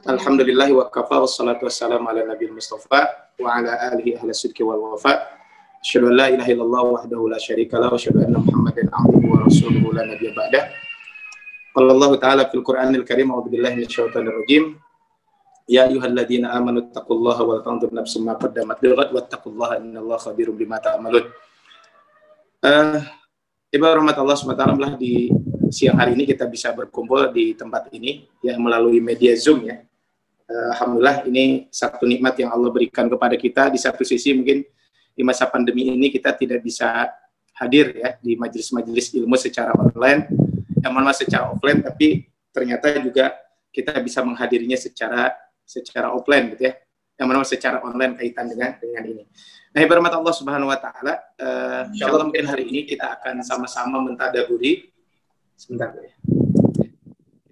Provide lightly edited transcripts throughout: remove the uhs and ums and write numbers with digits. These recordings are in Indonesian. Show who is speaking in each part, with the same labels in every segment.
Speaker 1: Alhamdulillahi wa kafa wassalatu wassalamu ala nabiyil mustafa wa ala alihi ahli sidqi wal wafa. Asyhadu an la ilaha illallah wahdahu la syarika lah wa asyhadu anna Muhammadan abduhu wa rasuluhu la nabiyya ba'dah. Qala Allah ta'ala fil Qur'anil Karim, a'udzu billahi minasyaitonir rajim. Ya ayyuhalladzina amanu taqullaha wal tanzur nafsum ma qaddamat lighad wattaqullaha innallaha khabirum bima ta'malun. Ibadah rahmat Allah SWT, di siang hari ini kita bisa berkumpul di tempat ini ya melalui media Zoom ya. Alhamdulillah, ini satu nikmat yang Allah berikan kepada kita. Di satu sisi mungkin di masa pandemi ini kita tidak bisa hadir ya di majelis-majelis ilmu secara online, secara offline, tapi ternyata juga kita bisa menghadirinya secara offline gitu ya. Secara online kaitan dengan ini. Nah, berkat Allah Subhanahu wa taala, insyaallah mungkin hari ini kita akan sama-sama mentadaburi ya.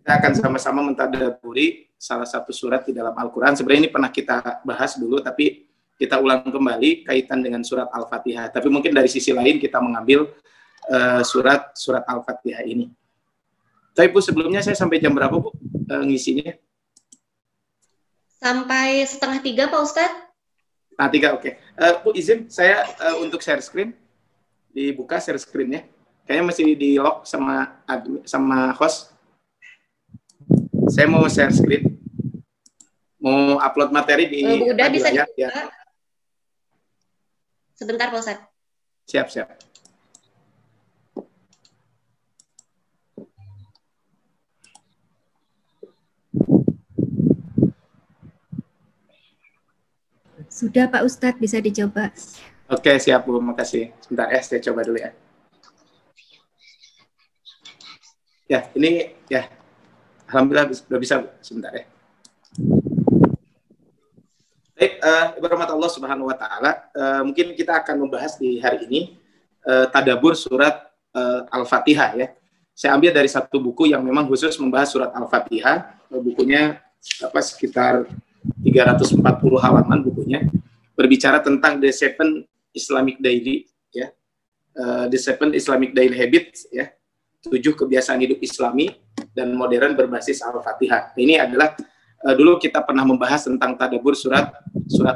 Speaker 1: Kita akan sama-sama mentadaburi salah satu surat di dalam Al-Qur'an. Sebenarnya ini pernah kita bahas dulu, tapi kita ulang kembali kaitan dengan surat Al-Fatihah. Tapi mungkin dari sisi lain kita mengambil surat Al-Fatihah ini. Tapi Bu, sebelumnya saya sampai jam berapa Bu ngisinya?
Speaker 2: Sampai 2:30 Pak Ustadz.
Speaker 1: 3, oke. Bu, izin saya untuk share screen. Dibuka share screen-nya. Kayaknya masih di lock sama host. Saya mau share screen. Mau upload materi di
Speaker 2: Bu, udah bisa
Speaker 1: layar,
Speaker 2: dibuka.
Speaker 1: ya.
Speaker 2: Sebentar Pak Ustadz.
Speaker 1: Siap.
Speaker 3: Sudah Pak Ustadz, bisa dicoba.
Speaker 1: Oke, siap Bu, makasih. Sebentar ya, saya coba dulu ya. Ya, ini ya. Alhamdulillah sudah bisa, Bu. Sebentar ya. Baik, rahmat Allah Subhanahu wa taala, mungkin kita akan membahas di hari ini tadabbur surat Al-Fatihah ya. Saya ambil dari satu buku yang memang khusus membahas surat Al-Fatihah. Bukunya sekitar 340 halaman bukunya, berbicara tentang The Seven Islamic Daily ya. The Seven Islamic Daily Habits ya. 7 kebiasaan hidup Islami dan modern berbasis Al-Fatihah. Ini adalah dulu kita pernah membahas tentang tadabbur surat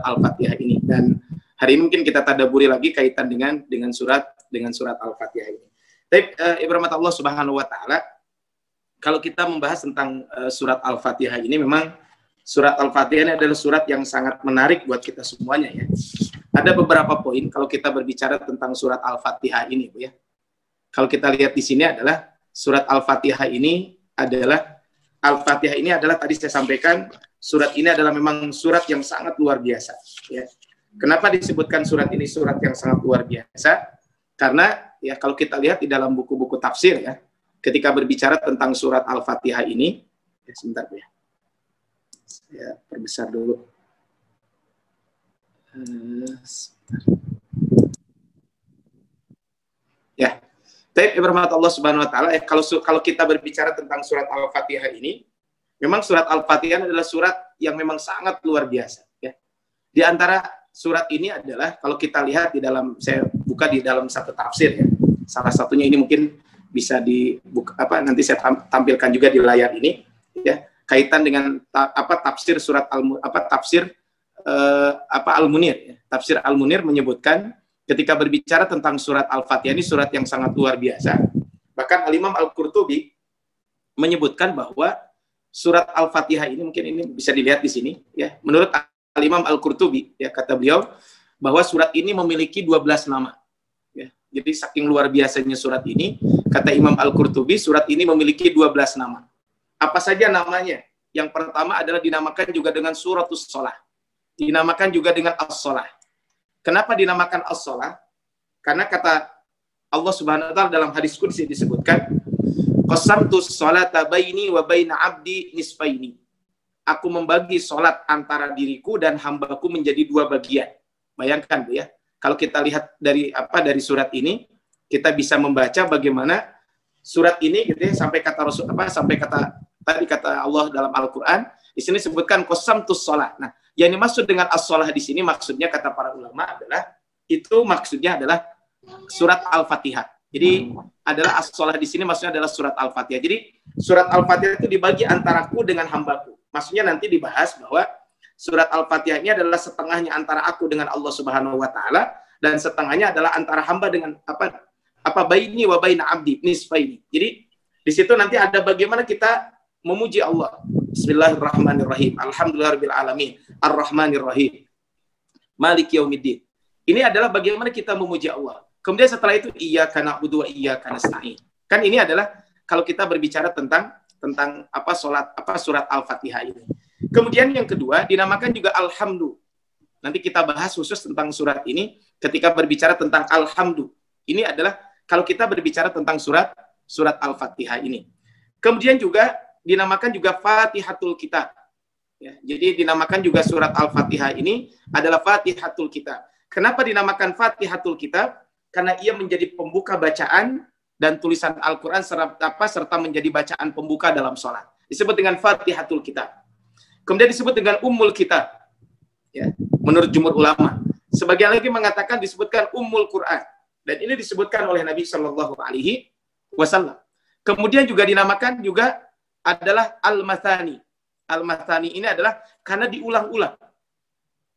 Speaker 1: Al-Fatihah ini, dan hari ini mungkin kita tadabburi lagi kaitan dengan surat Al-Fatihah ini. Tapi rahmat Allah Subhanahu wa taala, kalau kita membahas tentang surat Al-Fatihah ini, memang surat Al-Fatihah ini adalah surat yang sangat menarik buat kita semuanya ya. Ada beberapa poin kalau kita berbicara tentang surat Al-Fatihah ini Bu ya. Kalau kita lihat di sini adalah surat Al-Fatihah ini adalah tadi saya sampaikan, surat ini adalah memang surat yang sangat luar biasa ya. Kenapa disebutkan surat ini surat yang sangat luar biasa? Karena ya kalau kita lihat di dalam buku-buku tafsir ya, ketika berbicara tentang surat Al-Fatihah ini, ya sebentar Bu ya. Saya perbesar dulu. Ya. Tapi berkat Allah Subhanahu wa taala, kalau kita berbicara tentang surat Al-Fatihah ini, memang surat Al-Fatihah adalah surat yang memang sangat luar biasa ya. Di antara surat ini adalah kalau kita lihat saya buka di dalam satu tafsir ya. Salah satunya ini mungkin bisa dibuka nanti saya tampilkan juga di layar ini ya, kaitan dengan tafsir surat Al-Munir ya. Tafsir Al-Munir menyebutkan ketika berbicara tentang surat Al-Fatihah ini surat yang sangat luar biasa. Bahkan Al-Imam Al-Qurtubi menyebutkan bahwa surat Al-Fatihah ini, mungkin ini bisa dilihat di sini ya. Menurut Al-Imam Al-Qurtubi ya, kata beliau bahwa surat ini memiliki 12 nama ya. Jadi saking luar biasanya surat ini, kata Imam Al-Qurtubi, surat ini memiliki 12 nama. Apa saja namanya? Yang pertama adalah dinamakan juga dengan suratus shalah. Dinamakan juga dengan as-shalah. Kenapa dinamakan as-shalah? Karena kata Allah Subhanahu wa taala dalam hadis qudsi disebutkan, qasamtus sholata baini wa baina abdi nisfaini. Aku membagi salat antara diriku dan hambaku menjadi 2 bagian. Bayangkan Bu ya. Kalau kita lihat dari surat ini, kita bisa membaca bagaimana surat ini gitu ya, sampai kata Allah dalam Al-Qur'an, di sini disebutkan qasamtus shalah. Nah, yang dimaksud dengan as-shalah di sini maksudnya kata para ulama adalah surat Al-Fatihah. Jadi adalah as-shalah di sini maksudnya adalah surat Al-Fatihah. Jadi surat Al-Fatihah itu dibagi antaraku dengan hambaku. Maksudnya nanti dibahas bahwa surat Al-Fatihah ini adalah setengahnya antara aku dengan Allah Subhanahu wa taala dan setengahnya adalah antara hamba dengan baini wa baina abdi nisfaini. Jadi di situ nanti ada bagaimana kita memuji Allah. Bismillahirrahmanirrahim. Alhamdulillahirabbil alamin. Arrahmanirrahim. Maliki yaumiddin. Ini adalah bagaimana kita memuji Allah. Kemudian setelah itu iyyaka na'budu wa iyyaka nasta'in. Kan ini adalah kalau kita berbicara tentang surat Al-Fatihah ini. Kemudian yang kedua dinamakan juga alhamdu. Nanti kita bahas khusus tentang surat ini ketika berbicara tentang alhamdu. Ini adalah kalau kita berbicara tentang surat Al-Fatihah ini. Kemudian juga dinamakan juga Fatihatul Kitab. Ya, jadi dinamakan juga surat Al-Fatihah ini adalah Fatihatul Kitab. Kenapa dinamakan Fatihatul Kitab? Karena ia menjadi pembuka bacaan dan tulisan Al-Quran serta menjadi bacaan pembuka dalam sholat. Disebut dengan Fatihatul Kitab. Kemudian disebut dengan Ummul Kitab. Ya, menurut jumhur ulama. Sebagian lagi mengatakan disebutkan Ummul Quran. Dan ini disebutkan oleh Nabi Shallallahu Alaihi Wasallam. Kemudian juga dinamakan juga adalah Al-Mathani. Al-Mathani ini adalah karena diulang-ulang.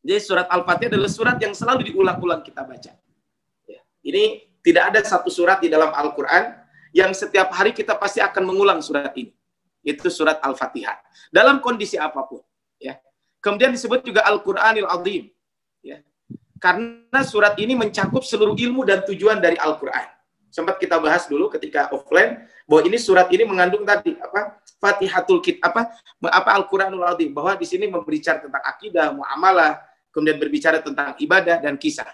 Speaker 1: Jadi surat Al-Fatihah adalah surat yang selalu diulang-ulang kita baca. Ya. Ini tidak ada satu surat di dalam Al-Quran yang setiap hari kita pasti akan mengulang surat ini. Itu surat Al-Fatihah. Dalam kondisi apapun. Ya. Kemudian disebut juga Al-Quranil Azim. Ya. Karena surat ini mencakup seluruh ilmu dan tujuan dari Al-Quran. Sempat kita bahas dulu ketika offline bahwa ini surat ini mengandung tadi Fatihatul Kitab Al-Quranul Azim, bahwa di sini berbicara tentang akidah, muamalah, kemudian berbicara tentang ibadah dan kisah.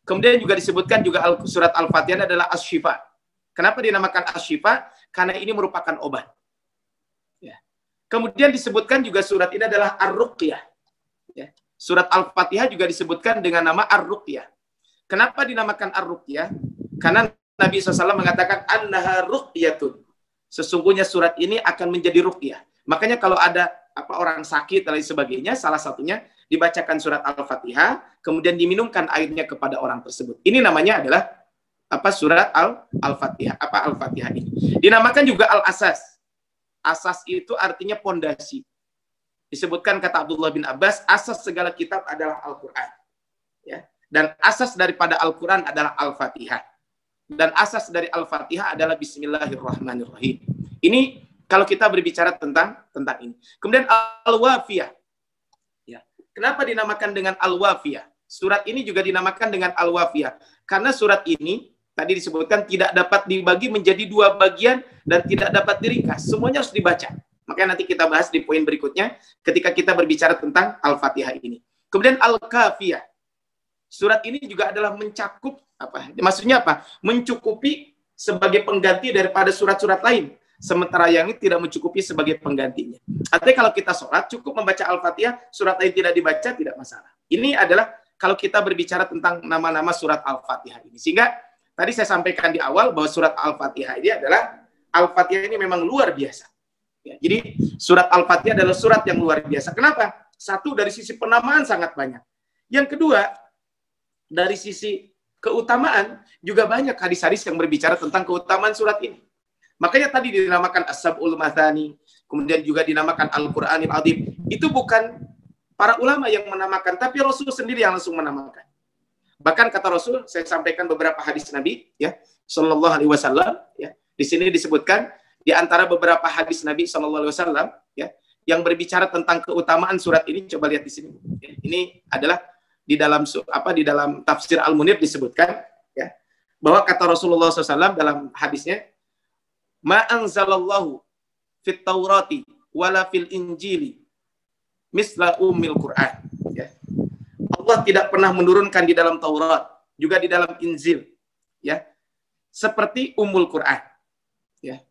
Speaker 1: Kemudian juga disebutkan juga surat Al-Fatihah adalah Asy-Syifa. Kenapa dinamakan Asy-Syifa? Karena ini merupakan obat. Ya. Kemudian disebutkan juga surat ini adalah Ar-Ruqyah. Ya. Surat Al-Fatihah juga disebutkan dengan nama Ar-Ruqyah. Kenapa dinamakan Ar-Ruqyah? Karena Nabi SAW mengatakan annaha ruqyatun. Sesungguhnya surat ini akan menjadi ruqyah. Makanya kalau ada orang sakit dan lain sebagainya, salah satunya dibacakan surat Al-Fatihah, kemudian diminumkan airnya kepada orang tersebut. Ini namanya adalah surat Al-Fatihah. Al-Fatihah ini. Dinamakan juga Al-Asas. Asas itu artinya pondasi. Disebutkan kata Abdullah bin Abbas, asas segala kitab adalah Al-Quran. Ya. Dan asas daripada Al-Quran adalah Al-Fatihah. Dan asas dari Al-Fatihah adalah Bismillahirrahmanirrahim. Ini kalau kita berbicara tentang ini. Kemudian Al-Wafiyah. Ya. Kenapa dinamakan dengan Al-Wafiyah? Surat ini juga dinamakan dengan Al-Wafiyah. Karena surat ini tadi disebutkan tidak dapat dibagi menjadi dua bagian dan tidak dapat diringkas. Semuanya harus dibaca. Makanya nanti kita bahas di poin berikutnya ketika kita berbicara tentang Al-Fatihah ini. Kemudian Al-Kafiyah. Surat ini juga adalah mencakup maksudnya apa? Mencukupi sebagai pengganti daripada surat-surat lain. Sementara yang ini tidak mencukupi sebagai penggantinya. Artinya kalau kita sholat, cukup membaca Al-Fatihah, surat lain tidak dibaca, tidak masalah. Ini adalah kalau kita berbicara tentang nama-nama surat Al-Fatihah ini. Sehingga tadi saya sampaikan di awal bahwa surat Al-Fatihah ini adalah, Al-Fatihah ini memang luar biasa. Ya, jadi surat Al-Fatihah adalah surat yang luar biasa. Kenapa? Satu, dari sisi penamaan sangat banyak. Yang kedua, dari sisi keutamaan, juga banyak hadis-hadis yang berbicara tentang keutamaan surat ini. Makanya tadi dinamakan As-Sab'ul Mathani, kemudian juga dinamakan Al-Quranil Azim. Itu bukan para ulama yang menamakan, tapi Rasul sendiri yang langsung menamakan. Bahkan kata Rasul, saya sampaikan beberapa hadis Nabi, ya, Sallallahu Alaihi Wasallam, ya, di sini disebutkan, di antara beberapa hadis Nabi Sallallahu Alaihi Wasallam, ya, yang berbicara tentang keutamaan surat ini, coba lihat di sini. Ya, ini adalah di dalam tafsir Al-Munir disebutkan, ya, bahwa kata Rasulullah SAW dalam hadisnya, ma anzalallahu fit Taurati wala fil Injili misla ummil Quran. Ya. Allah tidak pernah menurunkan di dalam Taurat, juga di dalam Injil, ya, seperti Ummul Quran. Ya.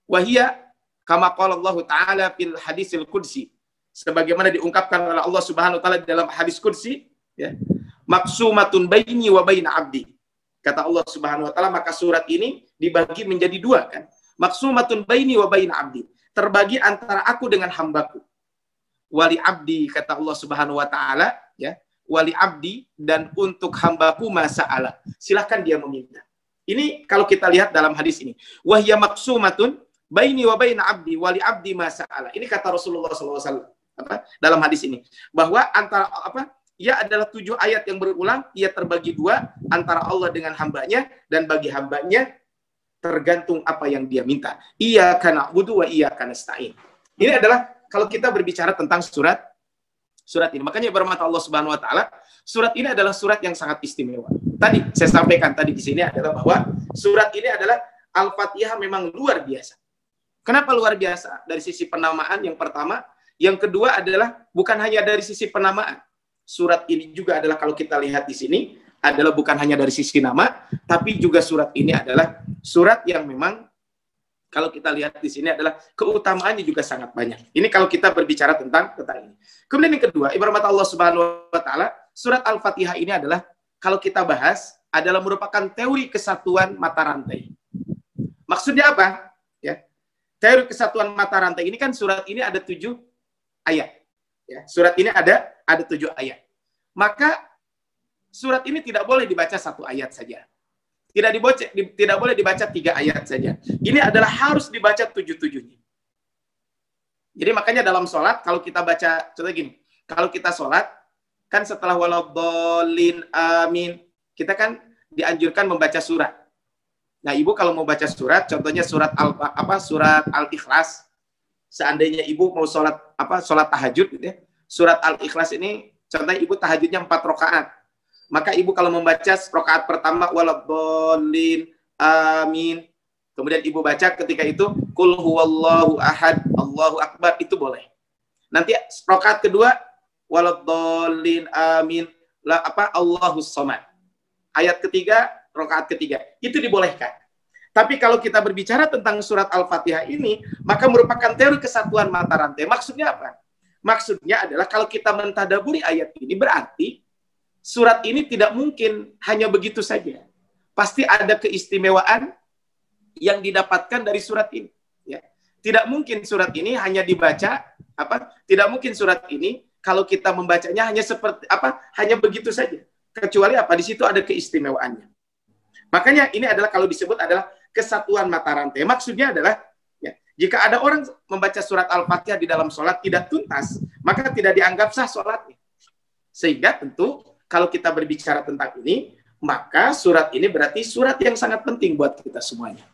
Speaker 1: Wahia kama qala Allah Ta'ala fil hadisil qudsi, sebagaimana diungkapkan oleh Allah Subhanahu wa taala dalam hadis qudsi, ya, maksumatun baini wa baina abdi. Kata Allah Subhanahu wa taala, maka surat ini dibagi menjadi dua, kan? Maksumatun baini wa baina abdi, terbagi antara aku dengan hambaku. Wali abdi, kata Allah Subhanahu wa taala, ya, wali abdi, dan untuk hambaku masa'ala. Silahkan dia meminta. Ini kalau kita lihat dalam hadis ini, wahya maksumatun baini wa baina abdi wali abdi masa'ala. Ini kata Rasulullah SAW. dalam hadis ini bahwa antara ia adalah 7 ayat yang berulang, ia terbagi 2 antara Allah dengan hambanya, dan bagi hambanya tergantung apa yang dia minta. Iyyaka na'budu wa iyyaka nasta'in. Ini adalah kalau kita berbicara tentang surat ini. Makanya bermata Allah Subhanahu wa taala, surat ini adalah surat yang sangat istimewa. Tadi saya sampaikan tadi di sini adalah bahwa surat ini adalah Al-Fatihah memang luar biasa. Kenapa luar biasa? Dari sisi penamaan yang pertama, yang kedua adalah bukan hanya dari sisi penamaan. Surat ini juga adalah kalau kita lihat di sini adalah bukan hanya dari sisi nama, tapi juga surat ini adalah surat yang memang kalau kita lihat di sini adalah keutamaannya juga sangat banyak. Ini kalau kita berbicara tentang ini. Kemudian yang kedua, ibarat Allah Subhanahu wa taala, surat Al-Fatihah ini adalah kalau kita bahas adalah merupakan teori kesatuan mata rantai. Maksudnya apa? Ya. Teori kesatuan mata rantai ini kan surat ini ada 7 ayat. Ya, surat ini ada 7 ayat. Maka surat ini tidak boleh dibaca 1 ayat saja. Tidak boleh dibaca 3 ayat saja. Ini adalah harus dibaca 7-7-nya. Jadi makanya dalam sholat, kalau kita baca, contoh gini, kalau kita sholat, kan setelah waladhdallin amin, kita kan dianjurkan membaca surat. Nah, ibu kalau mau baca surat, contohnya surat Al-Ikhlas, seandainya ibu mau sholat tahajud, gitu ya, surat Al-Ikhlas ini, contohnya ibu tahajudnya 4 rakaat. Maka ibu kalau membaca rakaat pertama waladhdallin amin, kemudian ibu baca ketika itu qul huwallahu ahad Allahu akbar, itu boleh. Nanti rakaat kedua waladhdallin amin Allahus samad. Ayat ketiga, rakaat ketiga, itu dibolehkan. Tapi kalau kita berbicara tentang surat Al-Fatihah ini, maka merupakan teori kesatuan mata rantai. Maksudnya apa? Maksudnya adalah kalau kita mentadaburi ayat ini, berarti surat ini tidak mungkin hanya begitu saja. Pasti ada keistimewaan yang didapatkan dari surat ini. Ya. Tidak mungkin surat ini hanya dibaca, tidak mungkin surat ini kalau kita membacanya hanya seperti hanya begitu saja. Kecuali di situ ada keistimewaannya. Makanya ini adalah kalau disebut adalah kesatuan mata rantai. Maksudnya adalah ya, jika ada orang membaca surat Al-Fatihah di dalam sholat tidak tuntas, maka tidak dianggap sah sholatnya. Sehingga tentu kalau kita berbicara tentang ini, maka surat ini berarti surat yang sangat penting buat kita semuanya.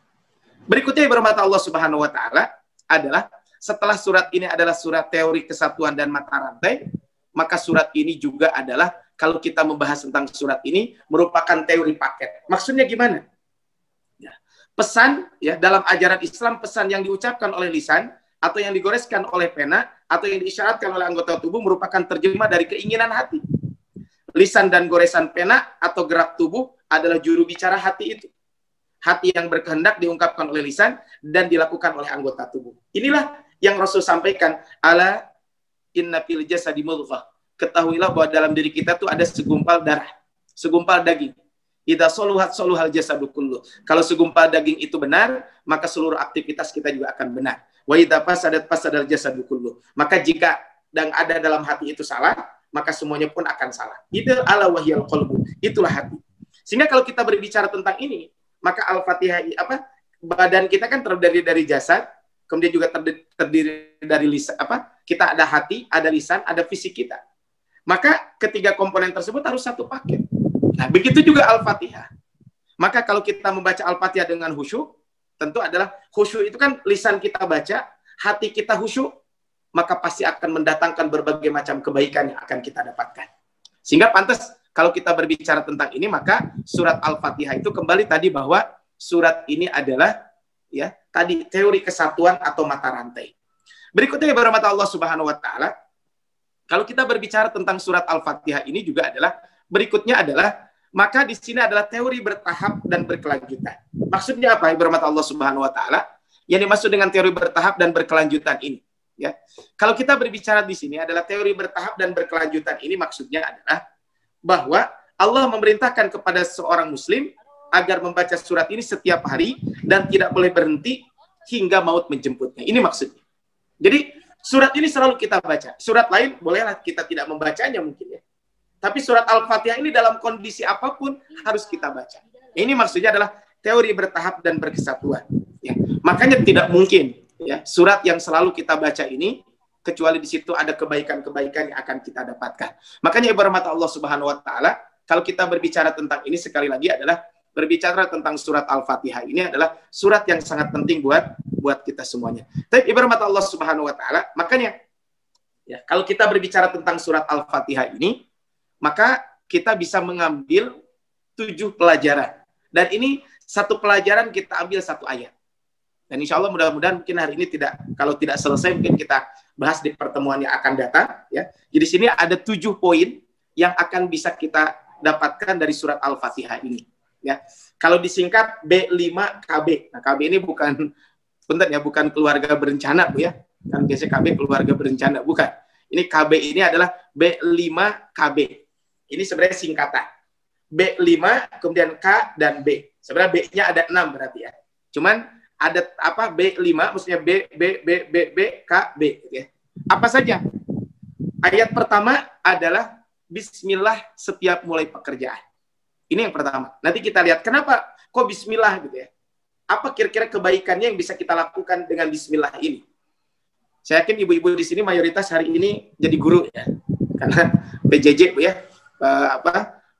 Speaker 1: Berikutnya bermata Allah Subhanahu wa taala adalah setelah surat ini adalah surat teori kesatuan dan mata rantai, maka surat ini juga adalah kalau kita membahas tentang surat ini merupakan teori paket. Maksudnya gimana? Ya, pesan ya dalam ajaran Islam, pesan yang diucapkan oleh lisan atau yang digoreskan oleh pena atau yang diisyaratkan oleh anggota tubuh merupakan terjemah dari keinginan hati. Lisan dan goresan pena atau gerak tubuh adalah juru bicara hati itu. Hati yang berkehendak diungkapkan oleh lisan dan dilakukan oleh anggota tubuh. Inilah yang Rasul sampaikan, ala inna fil jasadi mudghah. Ketahuilah bahwa dalam diri kita tuh ada segumpal darah, segumpal daging. Idza soluhat soluhal jasadu kullu. Kalau segumpal daging itu benar, maka seluruh aktivitas kita juga akan benar. Wa idza fasadat fasadal jasadu kullu. Maka jika yang ada dalam hati itu salah, maka semuanya pun akan salah. Itu ala wahyal qalbu. Itulah hati. Sehingga kalau kita berbicara tentang ini, maka Al-Fatihah badan kita kan terdiri dari jasad, kemudian juga terdiri dari lisan, kita ada hati, ada lisan, ada fisik kita. Maka ketiga komponen tersebut harus satu paket. Nah, begitu juga Al-Fatihah. Maka kalau kita membaca Al-Fatihah dengan khusyuk, tentu adalah khusyuk itu kan lisan kita baca, hati kita khusyuk, maka pasti akan mendatangkan berbagai macam kebaikan yang akan kita dapatkan. Sehingga pantas kalau kita berbicara tentang ini, maka surat Al-Fatihah itu kembali tadi bahwa surat ini adalah ya tadi teori kesatuan atau mata rantai. Berikutnya bermata Allah Subhanahu wa taala, kalau kita berbicara tentang surat Al-Fatihah ini juga adalah berikutnya adalah maka di sini adalah teori bertahap dan berkelanjutan. Maksudnya apa? Bermata Allah Subhanahu wa taala, yang dimaksud dengan teori bertahap dan berkelanjutan ini, ya. Kalau kita berbicara di sini adalah teori bertahap dan berkelanjutan ini maksudnya adalah bahwa Allah memerintahkan kepada seorang muslim agar membaca surat ini setiap hari dan tidak boleh berhenti hingga maut menjemputnya. Ini maksudnya. Jadi surat ini selalu kita baca. Surat lain bolehlah kita tidak membacanya mungkin ya. Tapi surat Al-Fatihah ini dalam kondisi apapun harus kita baca. Ini maksudnya adalah teori bertahap dan berkesatuan. Ya. Makanya tidak mungkin ya surat yang selalu kita baca ini kecuali di situ ada kebaikan-kebaikan yang akan kita dapatkan. Makanya ibu rahmat Allah Subhanahu wa taala, kalau kita berbicara tentang ini sekali lagi adalah berbicara tentang surat Al-Fatihah. Ini adalah surat yang sangat penting buat kita semuanya. Tapi ibu rahmat Allah Subhanahu wa taala, makanya ya, kalau kita berbicara tentang surat Al-Fatihah ini, maka kita bisa mengambil 7 pelajaran. Dan ini satu pelajaran kita ambil 1 ayat. Dan insya Allah mudah-mudahan mungkin hari ini kalau tidak selesai mungkin kita bahas di pertemuan yang akan datang. Ya. Jadi di sini ada 7 poin yang akan bisa kita dapatkan dari surat Al-Fatihah ini. Ya. Kalau disingkat B5KB. Nah, KB ini bukan keluarga berencana, Bu ya. Kan biasanya KB keluarga berencana, bukan. Ini KB ini adalah B5KB. Ini sebenarnya singkatan. B5, kemudian K dan B. Sebenarnya B-nya ada 6 berarti ya. Cuman ada apa B5, maksudnya B, K, B. Ya. Apa saja? Ayat pertama adalah Bismillah setiap mulai pekerjaan. Ini yang pertama. Nanti kita lihat kenapa kok Bismillah gitu ya. Apa kira-kira kebaikannya yang bisa kita lakukan dengan Bismillah ini? Saya yakin ibu-ibu di sini mayoritas hari ini jadi guru ya. Karena PJJ Bu ya.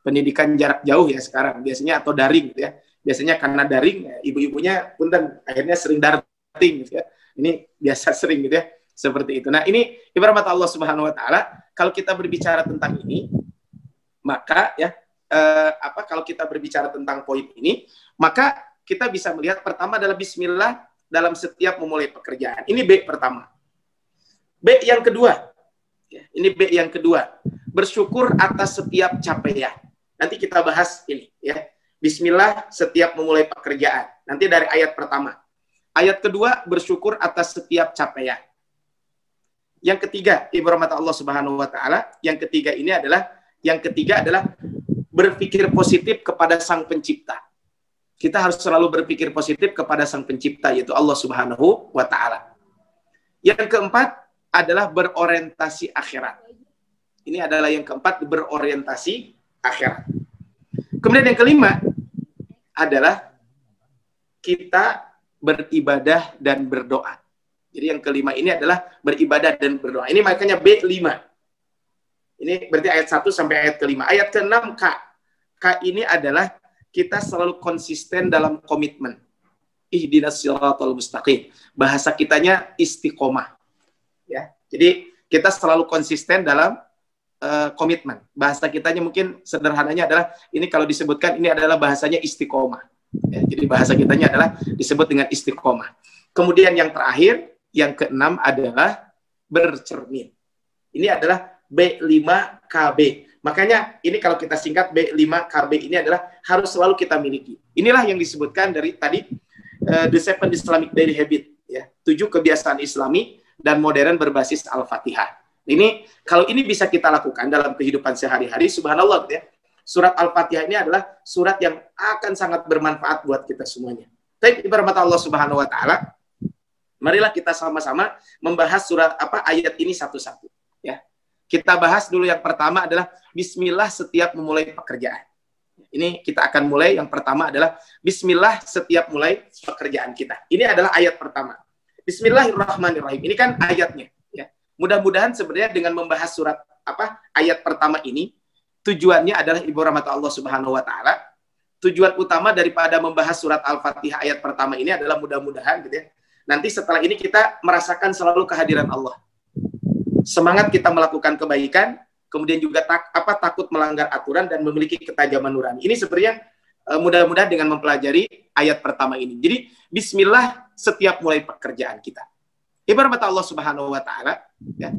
Speaker 1: Pendidikan jarak jauh ya sekarang biasanya, atau daring gitu ya. Biasanya karena daring, ya, ibu-ibunya punten akhirnya sering darting gitu ya. Ini biasa sering gitu ya, seperti itu. Nah ini ibarat Allah Subhanahu Wa Taala. Kalau kita berbicara tentang ini, maka ya kalau kita berbicara tentang poin ini, maka kita bisa melihat pertama adalah Bismillah dalam setiap memulai pekerjaan. Ini B pertama. B yang kedua, ya, ini B yang kedua, bersyukur atas setiap capaian. Nanti kita bahas ini ya. Bismillah setiap memulai pekerjaan. Nanti dari ayat pertama. Ayat kedua, bersyukur atas setiap capaian. Yang ketiga, ibu rahmat Allah Subhanahu wa taala, yang ketiga adalah berpikir positif kepada Sang Pencipta. Kita harus selalu berpikir positif kepada Sang Pencipta, yaitu Allah Subhanahu wa taala. Yang keempat adalah berorientasi akhirat. Ini adalah yang keempat, berorientasi akhirat. Kemudian yang kelima adalah kita beribadah dan berdoa. Jadi yang kelima ini adalah beribadah dan berdoa. Ini makanya B5. Ini berarti ayat 1 sampai ayat kelima. Ayat ke-6 K. K ini adalah kita selalu konsisten dalam komitmen. Ihdinas siratal mustaqim. Bahasa kitanya istiqomah. Ya. Jadi kita selalu konsisten dalam komitmen. Bahasa kitanya mungkin sederhananya adalah, ini kalau disebutkan ini adalah bahasanya istiqomah. Ya, jadi bahasa kitanya adalah disebut dengan istiqomah. Kemudian yang terakhir, yang keenam adalah bercermin. Ini adalah B5KB. Makanya ini kalau kita singkat B5KB ini adalah harus selalu kita miliki. Inilah yang disebutkan dari tadi The 7 Islamic Daily Habit. Ya, 7 kebiasaan Islami dan modern berbasis Al-Fatihah. Ini kalau ini bisa kita lakukan dalam kehidupan sehari-hari, subhanallah gitu ya. Surat Al-Fatihah ini adalah surat yang akan sangat bermanfaat buat kita semuanya. Tapi ibarat Allah Subhanahu wa taala, marilah kita sama-sama membahas ayat ini satu-satu ya. Kita bahas dulu yang pertama adalah Bismillah setiap memulai pekerjaan. Ini kita akan mulai, yang pertama adalah Bismillah setiap mulai pekerjaan kita. Ini adalah ayat pertama. Bismillahirrahmanirrahim. Ini kan ayatnya. Mudah-mudahan sebenarnya dengan membahas surat ayat pertama ini, tujuannya adalah ibu rahmat Allah Subhanahu wa taala. Tujuan utama daripada membahas surat Al-Fatihah ayat pertama ini adalah mudah-mudahan gitu ya. Nanti setelah ini kita merasakan selalu kehadiran Allah. Semangat kita melakukan kebaikan, kemudian juga takut melanggar aturan dan memiliki ketajaman nurani. Ini sebenarnya mudah-mudahan dengan mempelajari ayat pertama ini. Jadi bismillah setiap mulai pekerjaan kita. Ibarat Allah Subhanahu wa taala, ya.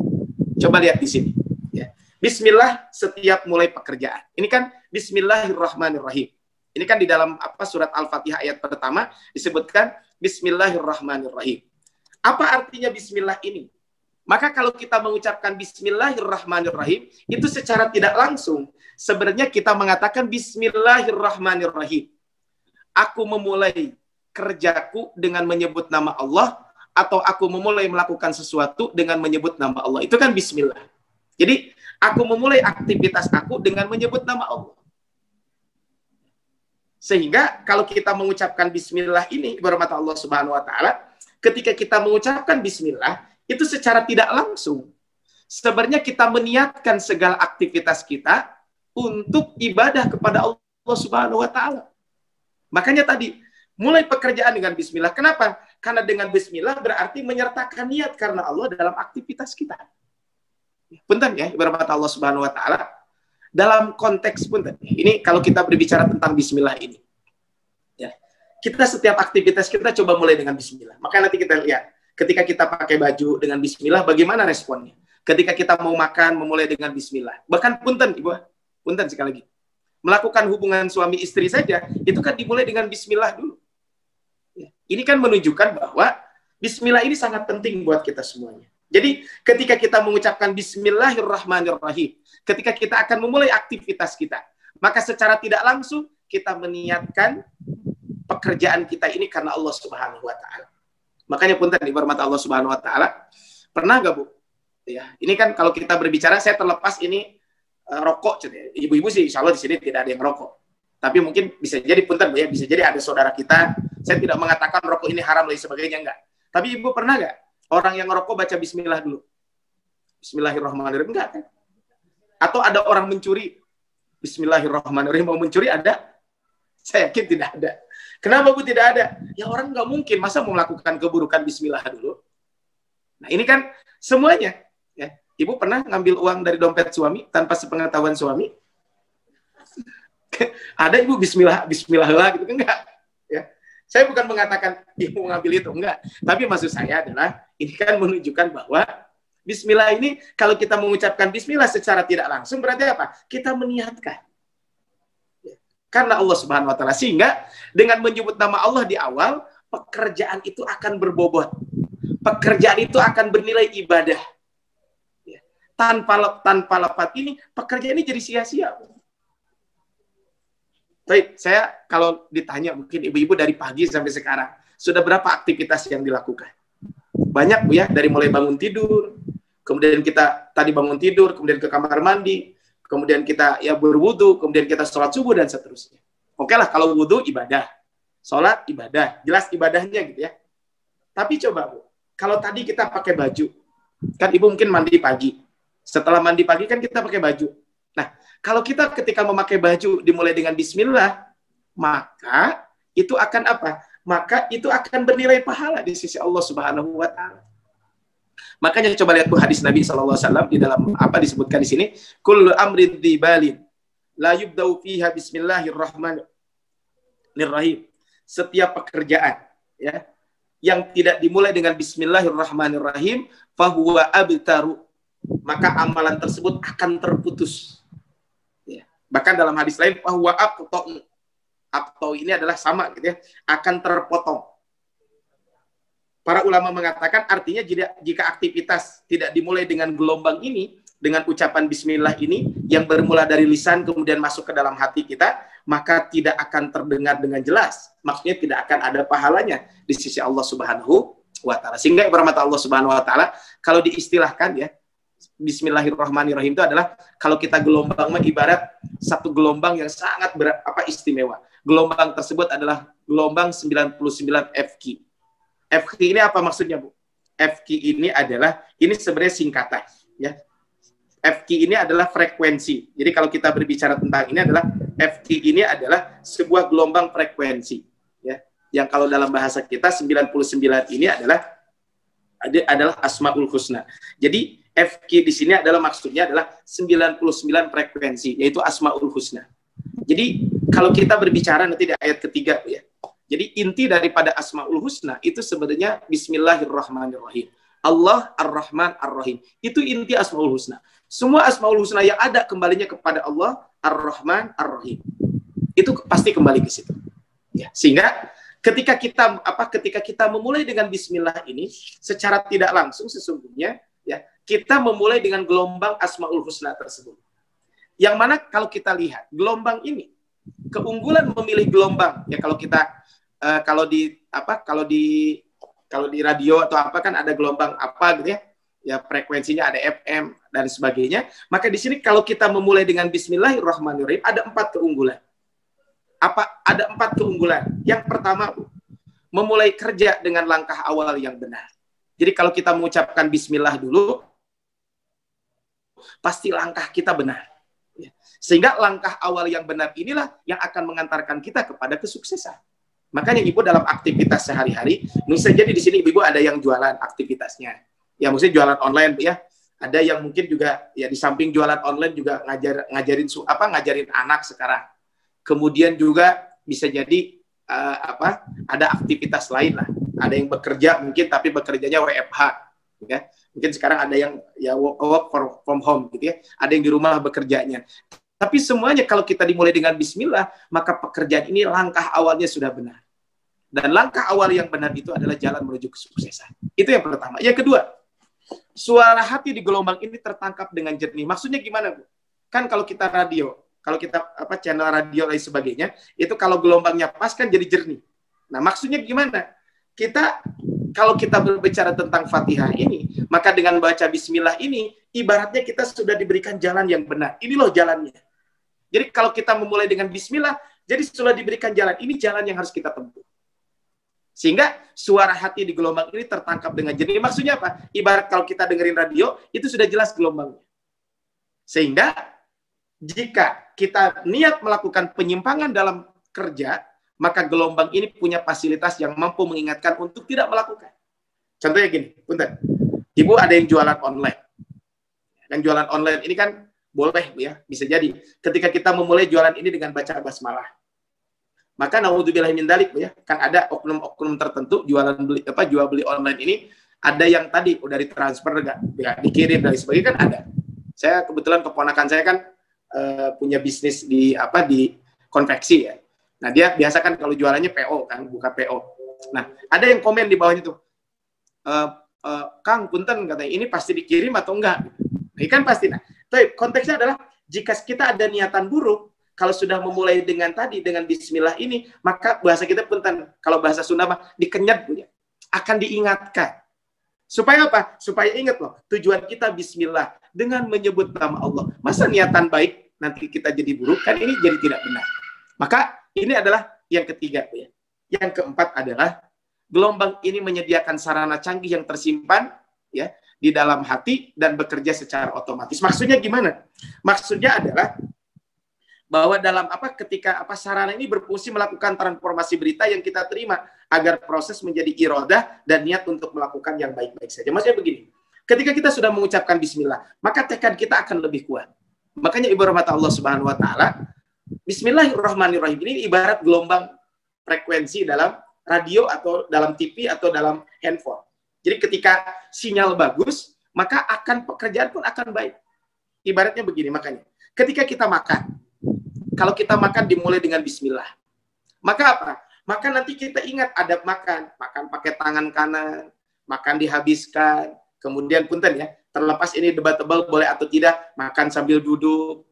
Speaker 1: Coba lihat di sini, ya. Bismillah setiap mulai pekerjaan. Ini kan Bismillahirrahmanirrahim. Ini kan di dalam surat Al-Fatihah ayat pertama disebutkan Bismillahirrahmanirrahim. Apa artinya bismillah ini? Maka kalau kita mengucapkan Bismillahirrahmanirrahim, itu secara tidak langsung sebenarnya kita mengatakan Bismillahirrahmanirrahim. Aku memulai kerjaku dengan menyebut nama Allah, atau aku memulai melakukan sesuatu dengan menyebut nama Allah. Itu kan bismillah. Jadi, aku memulai aktivitas aku dengan menyebut nama Allah. Sehingga kalau kita mengucapkan bismillah ini, ibarat Allah Subhanahu wa taala, ketika kita mengucapkan bismillah, itu secara tidak langsung sebenarnya kita meniatkan segala aktivitas kita untuk ibadah kepada Allah Subhanahu wa taala. Makanya tadi mulai pekerjaan dengan bismillah. Kenapa? Karena dengan bismillah berarti menyertakan niat karena Allah dalam aktivitas kita. Punten ya, ibarat Allah Subhanahu wa taala dalam konteks punten. Ini kalau kita berbicara tentang bismillah ini. Ya. Kita setiap aktivitas kita coba mulai dengan bismillah. Maka nanti kita lihat ketika kita pakai baju dengan bismillah bagaimana responnya. Ketika kita mau makan memulai dengan bismillah. Bahkan punten Ibu, punten sekali lagi. Melakukan hubungan suami istri saja itu kan dimulai dengan bismillah dulu. Ya. Ini kan menunjukkan bahwa bismillah ini sangat penting buat kita semuanya. Jadi ketika kita mengucapkan bismillahirrahmanirrahim, ketika kita akan memulai aktivitas kita, maka secara tidak langsung kita meniatkan pekerjaan kita ini karena Allah Subhanahu wa taala. Makanya punten dihormat Allah Subhanahu wa taala. Pernah gak, Bu? Ya, ini kan kalau kita berbicara saya terlepas ini rokok, ibu-ibu sih insya Allah di sini tidak ada yang rokok. Tapi mungkin bisa jadi punten ya, bisa jadi ada saudara kita. Saya tidak mengatakan rokok ini haram dan sebagainya, enggak. Tapi ibu pernah nggak orang yang ngerokok baca bismillah dulu? Bismillahirrahmanirrahim, enggak kan? Atau ada orang mencuri, bismillahirrahmanirrahim mau mencuri, ada? Saya yakin tidak ada. Kenapa Bu tidak ada? Ya orang nggak mungkin, masa mau melakukan keburukan bismillah dulu? Nah ini kan semuanya. Ya. Ibu pernah ngambil uang dari dompet suami tanpa sepengetahuan suami? Ada Ibu bismillah lah gitu, enggak? Ya. Saya bukan mengatakan ibu mengambil itu, enggak. Tapi maksud saya adalah ini kan menunjukkan bahwa bismillah ini kalau kita mengucapkan bismillah secara tidak langsung berarti apa? Kita meniatkan. Karena Allah Subhanahu wa taala, sehingga dengan menyebut nama Allah di awal, pekerjaan itu akan berbobot. Pekerjaan itu akan bernilai ibadah. Tanpa lepat ini, pekerjaan ini jadi sia-sia. Baik, saya kalau ditanya mungkin ibu-ibu dari pagi sampai sekarang, sudah berapa aktivitas yang dilakukan? Banyak Bu ya, dari mulai bangun tidur, kemudian kita tadi bangun tidur, kemudian ke kamar mandi, kemudian kita ya berwudu, kemudian kita sholat subuh dan seterusnya. Oke lah, kalau wudu ibadah, sholat ibadah, jelas ibadahnya gitu ya. Tapi coba Bu, kalau tadi kita pakai baju, kan ibu mungkin mandi pagi, setelah mandi pagi kan kita pakai baju. Nah, kalau kita ketika memakai baju dimulai dengan bismillah, maka itu akan apa? Maka itu akan bernilai pahala di sisi Allah Subhanahu wa taala. Makanya coba lihat Bu hadis Nabi SAW di dalam apa disebutkan di sini, kullu amrin dzibalin la yubda'u fiha bismillahirrahmanirrahim. Setiap pekerjaan ya yang tidak dimulai dengan bismillahirrahmanirrahim fahuwa abtaru, maka amalan tersebut akan terputus. Ya. Bahkan dalam hadis lain, bahwa aqta'u ini adalah sama, gitu ya, akan terpotong. Para ulama mengatakan artinya jika aktivitas tidak dimulai dengan gelombang ini, dengan ucapan bismillah ini, yang bermula dari lisan kemudian masuk ke dalam hati kita, maka tidak akan terdengar dengan jelas. Maksudnya tidak akan ada pahalanya di sisi Allah Subhanahu wa taala. Sehingga berahmat Allah Subhanahu wa taala, kalau diistilahkan ya, bismillahirrahmanirrahim itu adalah kalau kita gelombang ibarat satu gelombang yang sangat istimewa. Gelombang tersebut adalah gelombang 99 FQ. FQ ini apa maksudnya, Bu? FQ ini adalah, ini sebenarnya singkatan ya. FQ ini adalah frekuensi. Jadi kalau kita berbicara tentang ini adalah FQ ini adalah sebuah gelombang frekuensi ya. Yang kalau dalam bahasa kita 99 ini adalah Asmaul Husna. Jadi FQ di sini adalah maksudnya adalah 99 frekuensi, yaitu Asmaul Husna. Jadi kalau kita berbicara nanti di ayat ketiga ya. Jadi inti daripada Asmaul Husna itu sebenarnya Bismillahirrahmanirrahim. Allah Ar-Rahman Ar-Rahim. Itu inti Asmaul Husna. Semua Asmaul Husna yang ada kembalinya kepada Allah Ar-Rahman Ar-Rahim. Itu pasti kembali ke situ. Ya, sehingga ketika kita memulai dengan bismillah ini secara tidak langsung sesungguhnya ya, kita memulai dengan gelombang Asmaul Husna tersebut. Yang mana kalau kita lihat gelombang ini, keunggulan memilih gelombang ya, kalau kita kalau di radio atau apa kan ada gelombang apa gitu ya. Ya frekuensinya ada FM dan sebagainya. Maka di sini kalau kita memulai dengan bismillahirrahmanirrahim ada 4 keunggulan. Ada 4 keunggulan. Yang pertama, memulai kerja dengan langkah awal yang benar. Jadi kalau kita mengucapkan bismillah dulu, pasti langkah kita benar. Sehingga langkah awal yang benar inilah yang akan mengantarkan kita kepada kesuksesan. Makanya ibu dalam aktivitas sehari-hari, misalnya jadi di sini ibu ada yang jualan aktivitasnya, ya mungkin jualan online ya. Ada yang mungkin juga ya di samping jualan online juga ngajarin anak sekarang. Kemudian juga bisa jadi ada aktivitas lain lah. Ada yang bekerja mungkin tapi bekerjanya WFH, ya. Mungkin sekarang ada yang ya work from home gitu ya. Ada yang di rumah bekerjanya. Tapi semuanya kalau kita dimulai dengan bismillah, maka pekerjaan ini langkah awalnya sudah benar. Dan langkah awal yang benar itu adalah jalan menuju kesuksesan. Itu yang pertama. Yang kedua, suara hati di gelombang ini tertangkap dengan jernih. Maksudnya gimana, Bu? Kan kalau kita radio, kalau kita channel radio dan sebagainya, itu kalau gelombangnya pas kan jadi jernih. Nah, maksudnya gimana? Kalau kita berbicara tentang Fatihah ini, maka dengan baca bismillah ini, ibaratnya kita sudah diberikan jalan yang benar. Ini loh jalannya. Jadi kalau kita memulai dengan bismillah, jadi sudah diberikan jalan. Ini jalan yang harus kita tempuh. Sehingga suara hati di gelombang ini tertangkap dengan jernih. Maksudnya apa? Ibarat kalau kita dengerin radio, itu sudah jelas gelombangnya. Sehingga jika kita niat melakukan penyimpangan dalam kerja, maka gelombang ini punya fasilitas yang mampu mengingatkan untuk tidak melakukan. Contohnya gini, punten. Ibu ada yang jualan online. Yang jualan online ini kan boleh, Bu ya, bisa jadi. Ketika kita memulai jualan ini dengan baca basmalah, maka naudzubillah min dzalik, Bu ya, kan ada oknum-oknum tertentu jual beli online ini, ada yang tadi udah ditransfer enggak dikirim dari sebagainya kan ada. Saya kebetulan keponakan saya kan punya bisnis di konveksi ya. Nah, dia biasa kan kalau jualannya PO kan, buka PO. Nah, ada yang komen di bawahnya tuh, Kang, punten katanya, ini pasti dikirim atau enggak? Nah, kan pasti. Nah, tapi konteksnya adalah jika kita ada niatan buruk, kalau sudah memulai dengan bismillah ini, maka bahasa kita punten, kalau bahasa Sunda mah dikenyat, Bu ya. Akan diingatkan. Supaya apa? Supaya ingat loh, tujuan kita bismillah dengan menyebut nama Allah. Masa niatan baik nanti kita jadi buruk? Kan ini jadi tidak benar. Maka ini adalah yang ketiga, Bu ya. Yang keempat adalah gelombang ini menyediakan sarana canggih yang tersimpan ya di dalam hati dan bekerja secara otomatis. Maksudnya gimana? Maksudnya adalah bahwa dalam ketika sarana ini berfungsi melakukan transformasi berita yang kita terima agar proses menjadi iradah dan niat untuk melakukan yang baik-baik saja. Maksudnya begini, ketika kita sudah mengucapkan bismillah, maka tekad kita akan lebih kuat. Makanya ibu rahmat Allah Subhanahu wa taala, bismillahirrahmanirrahim ini ibarat gelombang frekuensi dalam radio atau dalam TV atau dalam handphone. Jadi ketika sinyal bagus, maka pekerjaan pun akan baik. Ibaratnya begini, makanya ketika kita makan, kalau kita makan dimulai dengan bismillah, maka apa? Maka nanti kita ingat adab makan pakai tangan kanan, makan dihabiskan, kemudian punten ya, terlepas ini debatable boleh atau tidak, makan sambil duduk,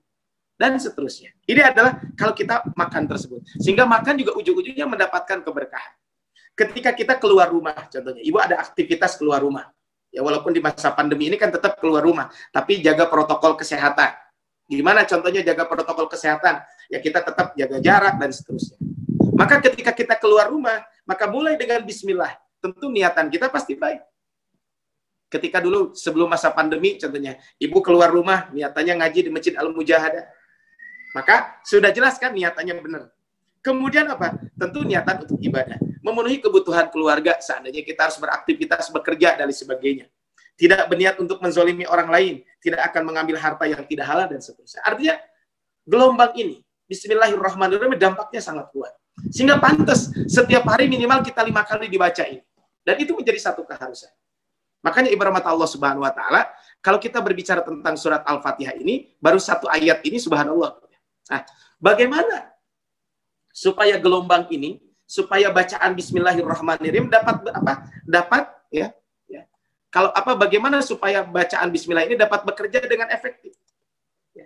Speaker 1: dan seterusnya. Ini adalah kalau kita makan tersebut. Sehingga makan juga ujung-ujungnya mendapatkan keberkahan. Ketika kita keluar rumah, contohnya, ibu ada aktivitas keluar rumah. Ya walaupun di masa pandemi ini kan tetap keluar rumah, tapi jaga protokol kesehatan. Gimana contohnya jaga protokol kesehatan? Ya kita tetap jaga jarak dan seterusnya. Maka ketika kita keluar rumah, maka mulai dengan bismillah. Tentu niatan kita pasti baik. Ketika dulu sebelum masa pandemi, contohnya, ibu keluar rumah, niatannya ngaji di Masjid Al-Mujahadah. Maka sudah jelas kan niatannya benar. Kemudian apa? Tentu niatan untuk ibadah. Memenuhi kebutuhan keluarga, seandainya kita harus beraktivitas, bekerja, dan sebagainya. Tidak berniat untuk menzolimi orang lain. Tidak akan mengambil harta yang tidak halal, dan seterusnya. Artinya, gelombang ini, bismillahirrahmanirrahim, dampaknya sangat kuat. Sehingga pantas, setiap hari minimal kita 5 kali dibaca ini. Dan itu menjadi satu keharusan. Makanya ibarat Allah Subhanahu wa taala, kalau kita berbicara tentang surat Al-Fatihah ini, baru satu ayat ini subhanallah. Nah, bagaimana supaya gelombang ini, supaya bacaan bismillahirrahmanirrahim dapat bagaimana supaya bacaan bismillah ini dapat bekerja dengan efektif? Ya.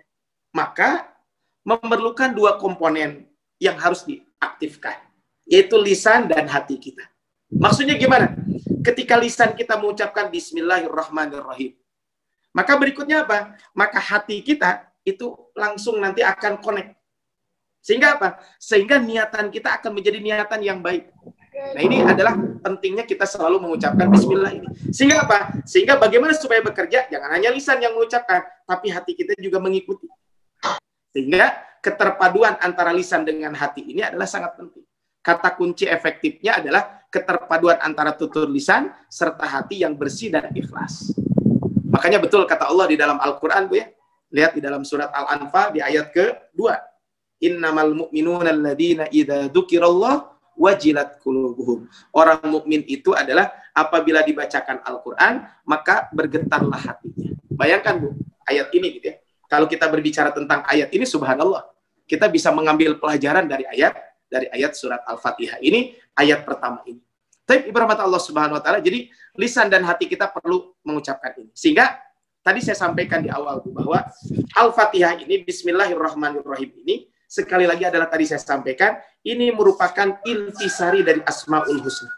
Speaker 1: Maka memerlukan 2 komponen yang harus diaktifkan, yaitu lisan dan hati kita. Maksudnya gimana? Ketika lisan kita mengucapkan bismillahirrahmanirrahim, maka berikutnya apa? Maka hati kita itu langsung nanti akan connect. Sehingga apa? Sehingga niatan kita akan menjadi niatan yang baik. Nah, ini adalah pentingnya kita selalu mengucapkan bismillah ini. Sehingga apa? Sehingga bagaimana supaya bekerja? Jangan hanya lisan yang mengucapkan, tapi hati kita juga mengikuti. Sehingga keterpaduan antara lisan dengan hati ini adalah sangat penting. Kata kunci efektifnya adalah keterpaduan antara tutur lisan serta hati yang bersih dan ikhlas. Makanya betul kata Allah di dalam Al-Quran, Bu ya. Lihat di dalam surat Al-Anfal di ayat ke-2. Innamal mu'minuna alladzina idza dzukirallah wajilat qulubuhum. Orang mukmin itu adalah apabila dibacakan Al-Quran, maka bergetarlah hatinya. Bayangkan, Bu, ayat ini gitu ya. Kalau kita berbicara tentang ayat ini, subhanallah, kita bisa mengambil pelajaran dari ayat surat Al-Fatihah. Ini ayat pertama ini. Tapi ibarat Allah Subhanahu wa taala, jadi lisan dan hati kita perlu mengucapkan ini. Sehingga tadi saya sampaikan di awal bahwa Al-Fatihah ini, Bismillahirrahmanirrahim ini, sekali lagi adalah tadi saya sampaikan, ini merupakan intisari dari Asmaul Husna.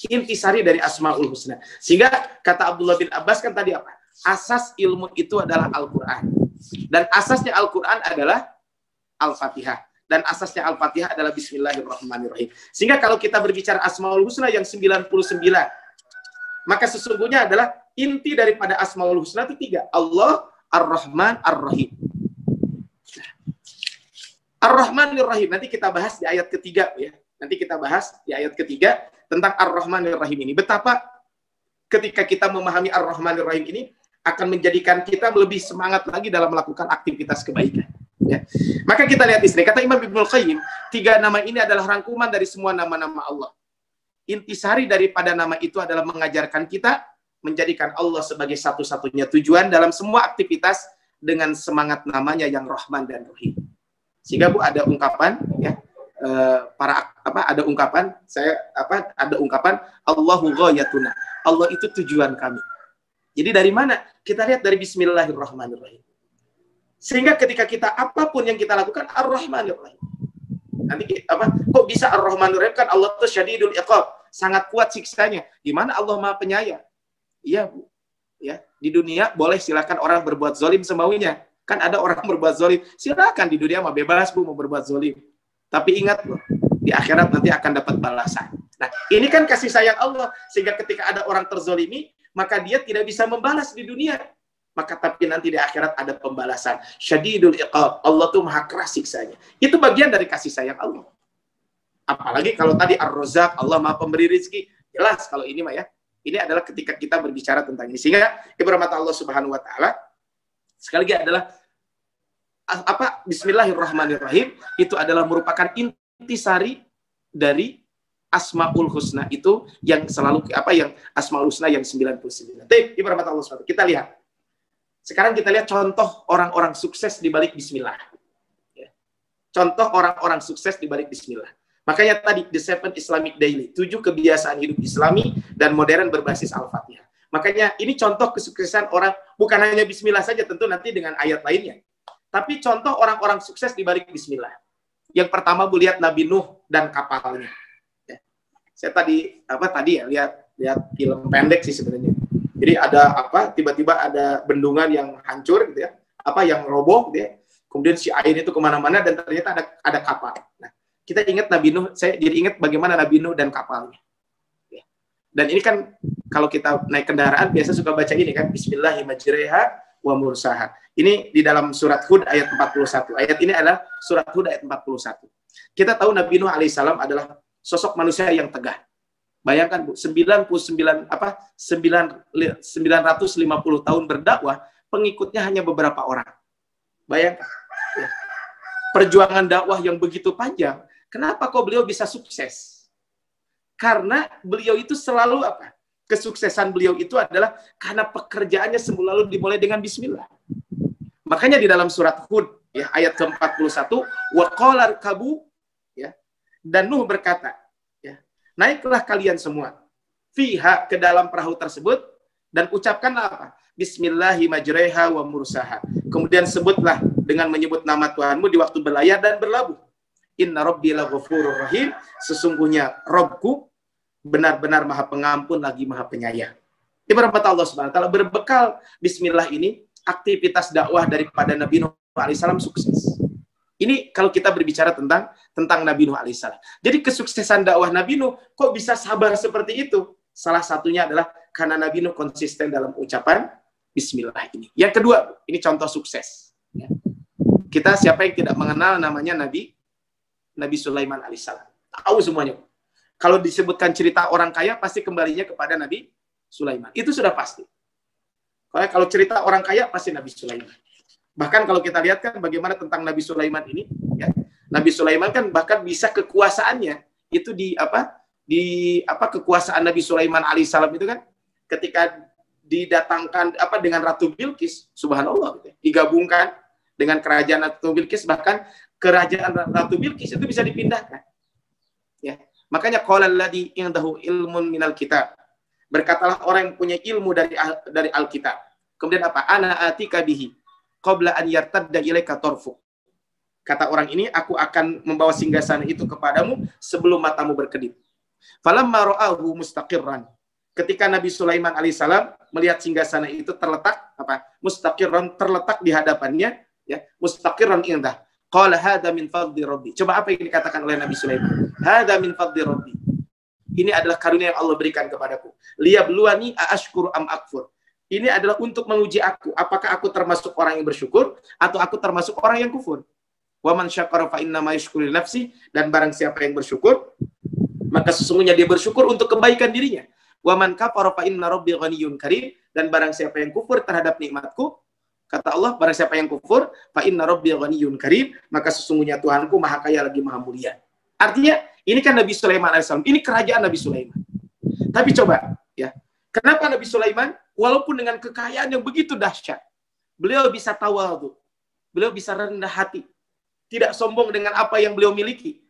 Speaker 1: Intisari dari Asmaul Husna. Sehingga kata Abdullah bin Abbas kan tadi apa? Asas ilmu itu adalah Al-Quran. Dan asasnya Al-Quran adalah Al-Fatihah. Dan asasnya Al-Fatihah adalah Bismillahirrahmanirrahim. Sehingga kalau kita berbicara Asmaul Husna yang 99, maka sesungguhnya adalah inti daripada Asmaul Husna itu 3. Allah, Ar-Rahman, Ar-Rahim. Ar-Rahmanir-Rahim, nanti kita bahas di ayat ketiga. Ya. Nanti kita bahas di ayat ketiga tentang Ar-Rahmanir-Rahim ini. Betapa ketika kita memahami Ar-Rahmanir-Rahim ini, akan menjadikan kita lebih semangat lagi dalam melakukan aktivitas kebaikan. Ya. Maka kita lihat di sini, kata Imam Ibnul Qayyim, 3 nama ini adalah rangkuman dari semua nama-nama Allah. Intisari daripada nama itu adalah mengajarkan kita menjadikan Allah sebagai satu-satunya tujuan dalam semua aktivitas dengan semangat namanya yang Rahman dan Rahim. Sehingga Bu ada ungkapan ya, ada ungkapan Allahu ghayatuna. Allah itu tujuan kami. Jadi dari mana? Kita lihat dari Bismillahirrahmanirrahim. Sehingga ketika kita apapun yang kita lakukan Ar-Rahmanirrahim. Nanti kok bisa Ar-Rahmanirrahim, kan Allah itu syadidul iqab, sangat kuat siksanya. Di mana Allah Maha Penyayang? Iya, Bu. Ya, di dunia boleh silakan orang berbuat zalim semaunya. Kan ada orang berbuat zalim, silakan di dunia mah bebas, Bu, mau berbuat zalim. Tapi ingat, Bu, di akhirat nanti akan dapat balasan. Nah, ini kan kasih sayang Allah, sehingga ketika ada orang terzalimi, maka dia tidak bisa membalas di dunia. Maka tapi nanti di akhirat ada pembalasan. Syadidul iqab. Allah tuh maha keras siksanya. Itu bagian dari kasih sayang Allah. Apalagi kalau tadi Ar-Razzaq, Allah maha pemberi rezeki. Jelas kalau ini mah ya. Ini adalah ketika kita berbicara tentang ini. Sehingga ibarat Allah Subhanahu wa taala sekali lagi adalah Bismillahirrahmanirrahim itu adalah merupakan intisari dari Asmaul Husna itu yang selalu yang Asmaul Husna yang 99. Tapi ibarat Allah SWT. Kita lihat. Sekarang kita lihat contoh orang-orang sukses di balik bismillah. Ya. Contoh orang-orang sukses di balik bismillah. Makanya tadi The 7 Islamic Daily, 7 kebiasaan hidup Islami dan modern berbasis Al-Fatihah. Makanya ini contoh kesuksesan orang, bukan hanya bismillah saja, tentu nanti dengan ayat lainnya. Tapi contoh orang-orang sukses di balik bismillah. Yang pertama Bu lihat Nabi Nuh dan kapalnya. Ya. Saya tadi lihat film pendek sih sebenarnya. Jadi ada tiba-tiba ada bendungan yang hancur gitu ya, yang roboh gitu ya. Kemudian si air itu kemana-mana dan ternyata ada kapal. Nah, kita ingat Nabi Nuh, saya jadi ingat bagaimana Nabi Nuh dan kapalnya. Ya. Dan ini kan kalau kita naik kendaraan biasa suka baca ini kan, Bismillahirrahmanirrahim wa mursaha. Ini di dalam surat Hud ayat 41. Ayat ini adalah surat Hud ayat 41. Kita tahu Nabi Nuh alaihissalam adalah sosok manusia yang tegar. Bayangkan Bu, 950 tahun berdakwah, pengikutnya hanya beberapa orang. Bayangkan. Ya. Perjuangan dakwah yang begitu panjang, kenapa kok beliau bisa sukses? Karena beliau itu selalu kesuksesan beliau itu adalah karena pekerjaannya selalu dimulai dengan bismillah. Makanya di dalam surat Hud ya, ayat ke-41, wa qala irkabu ya, dan Nuh berkata, naiklah kalian semua fiha ke dalam perahu tersebut dan ucapkanlah Bismillahirrahmanirrahim wa mursaha. Kemudian sebutlah dengan menyebut nama Tuhanmu di waktu berlayar dan berlabuh. Inna rabbi laghafurur rahim. Sesungguhnya Robku benar-benar maha pengampun lagi maha penyayang. Ibarat Allah Subhanahu wa taala berbekal bismillah ini aktivitas dakwah daripada Nabi Nuh alaihissalam sukses. Ini kalau kita berbicara tentang Nabi Nuh alaihissalam. Jadi kesuksesan dakwah Nabi Nuh kok bisa sabar seperti itu? Salah satunya adalah karena Nabi Nuh konsisten dalam ucapan Bismillah ini. Yang kedua, ini contoh sukses. Ya. Kita siapa yang tidak mengenal namanya Nabi Sulaiman alaihissalam? Tahu semuanya. Kalau disebutkan cerita orang kaya, pasti kembalinya kepada Nabi Sulaiman. Itu sudah pasti. Kalau cerita orang kaya, pasti Nabi Sulaiman. Bahkan kalau kita lihat kan bagaimana tentang Nabi Sulaiman ini, ya. Nabi Sulaiman kan bahkan bisa kekuasaannya itu di kekuasaan Nabi Sulaiman alaihissalam itu kan ketika didatangkan dengan Ratu Bilqis, subhanallah, gitu, digabungkan dengan kerajaan Ratu Bilqis, bahkan kerajaan Ratu Bilqis itu bisa dipindahkan. Ya. Makanya qala alladzi indahu ilmun minal kitab. Berkatalah orang yang punya ilmu dari Alkitab. Kemudian apa? Ana atika bihi qabla an yartadda ilaika tarfu. Kata orang ini, aku akan membawa singgasana itu kepadamu sebelum matamu berkedip. Falamma ra'ahu mustaqirran. Ketika Nabi Sulaiman alaihissalam melihat singgasana itu terletak mustaqirran, terletak di hadapannya, ya, mustaqirran indah. Qala hadza min fadli rabbi. Coba apa yang dikatakan oleh Nabi Sulaiman? Hadza min fadli rabbi. Ini adalah karunia yang Allah berikan kepadaku. Liyabluwani aashkuru am akfur. Ini adalah untuk menguji aku. Apakah aku termasuk orang yang bersyukur atau aku termasuk orang yang kufur? Wa man syakara fa inna ma yashkuru li nafsi. Dan barang siapa yang bersyukur, maka sesungguhnya dia bersyukur untuk kebaikan dirinya. Wa man kafara fa inna rabbi ghaniyyun karim. Dan barang siapa yang kufur terhadap nikmatku, kata Allah, barang siapa yang kufur, fa inna rabbi ghaniyyun karim, maka sesungguhnya Tuhanku maha kaya lagi maha mulia. Artinya, ini kan Nabi Sulaiman alaihissalam, ini kerajaan Nabi Sulaiman. Tapi coba, ya, kenapa Nabi Sulaiman, walaupun dengan kekayaan yang begitu dahsyat, beliau bisa tawadhu, beliau bisa rendah hati, tidak sombong dengan apa yang beliau miliki.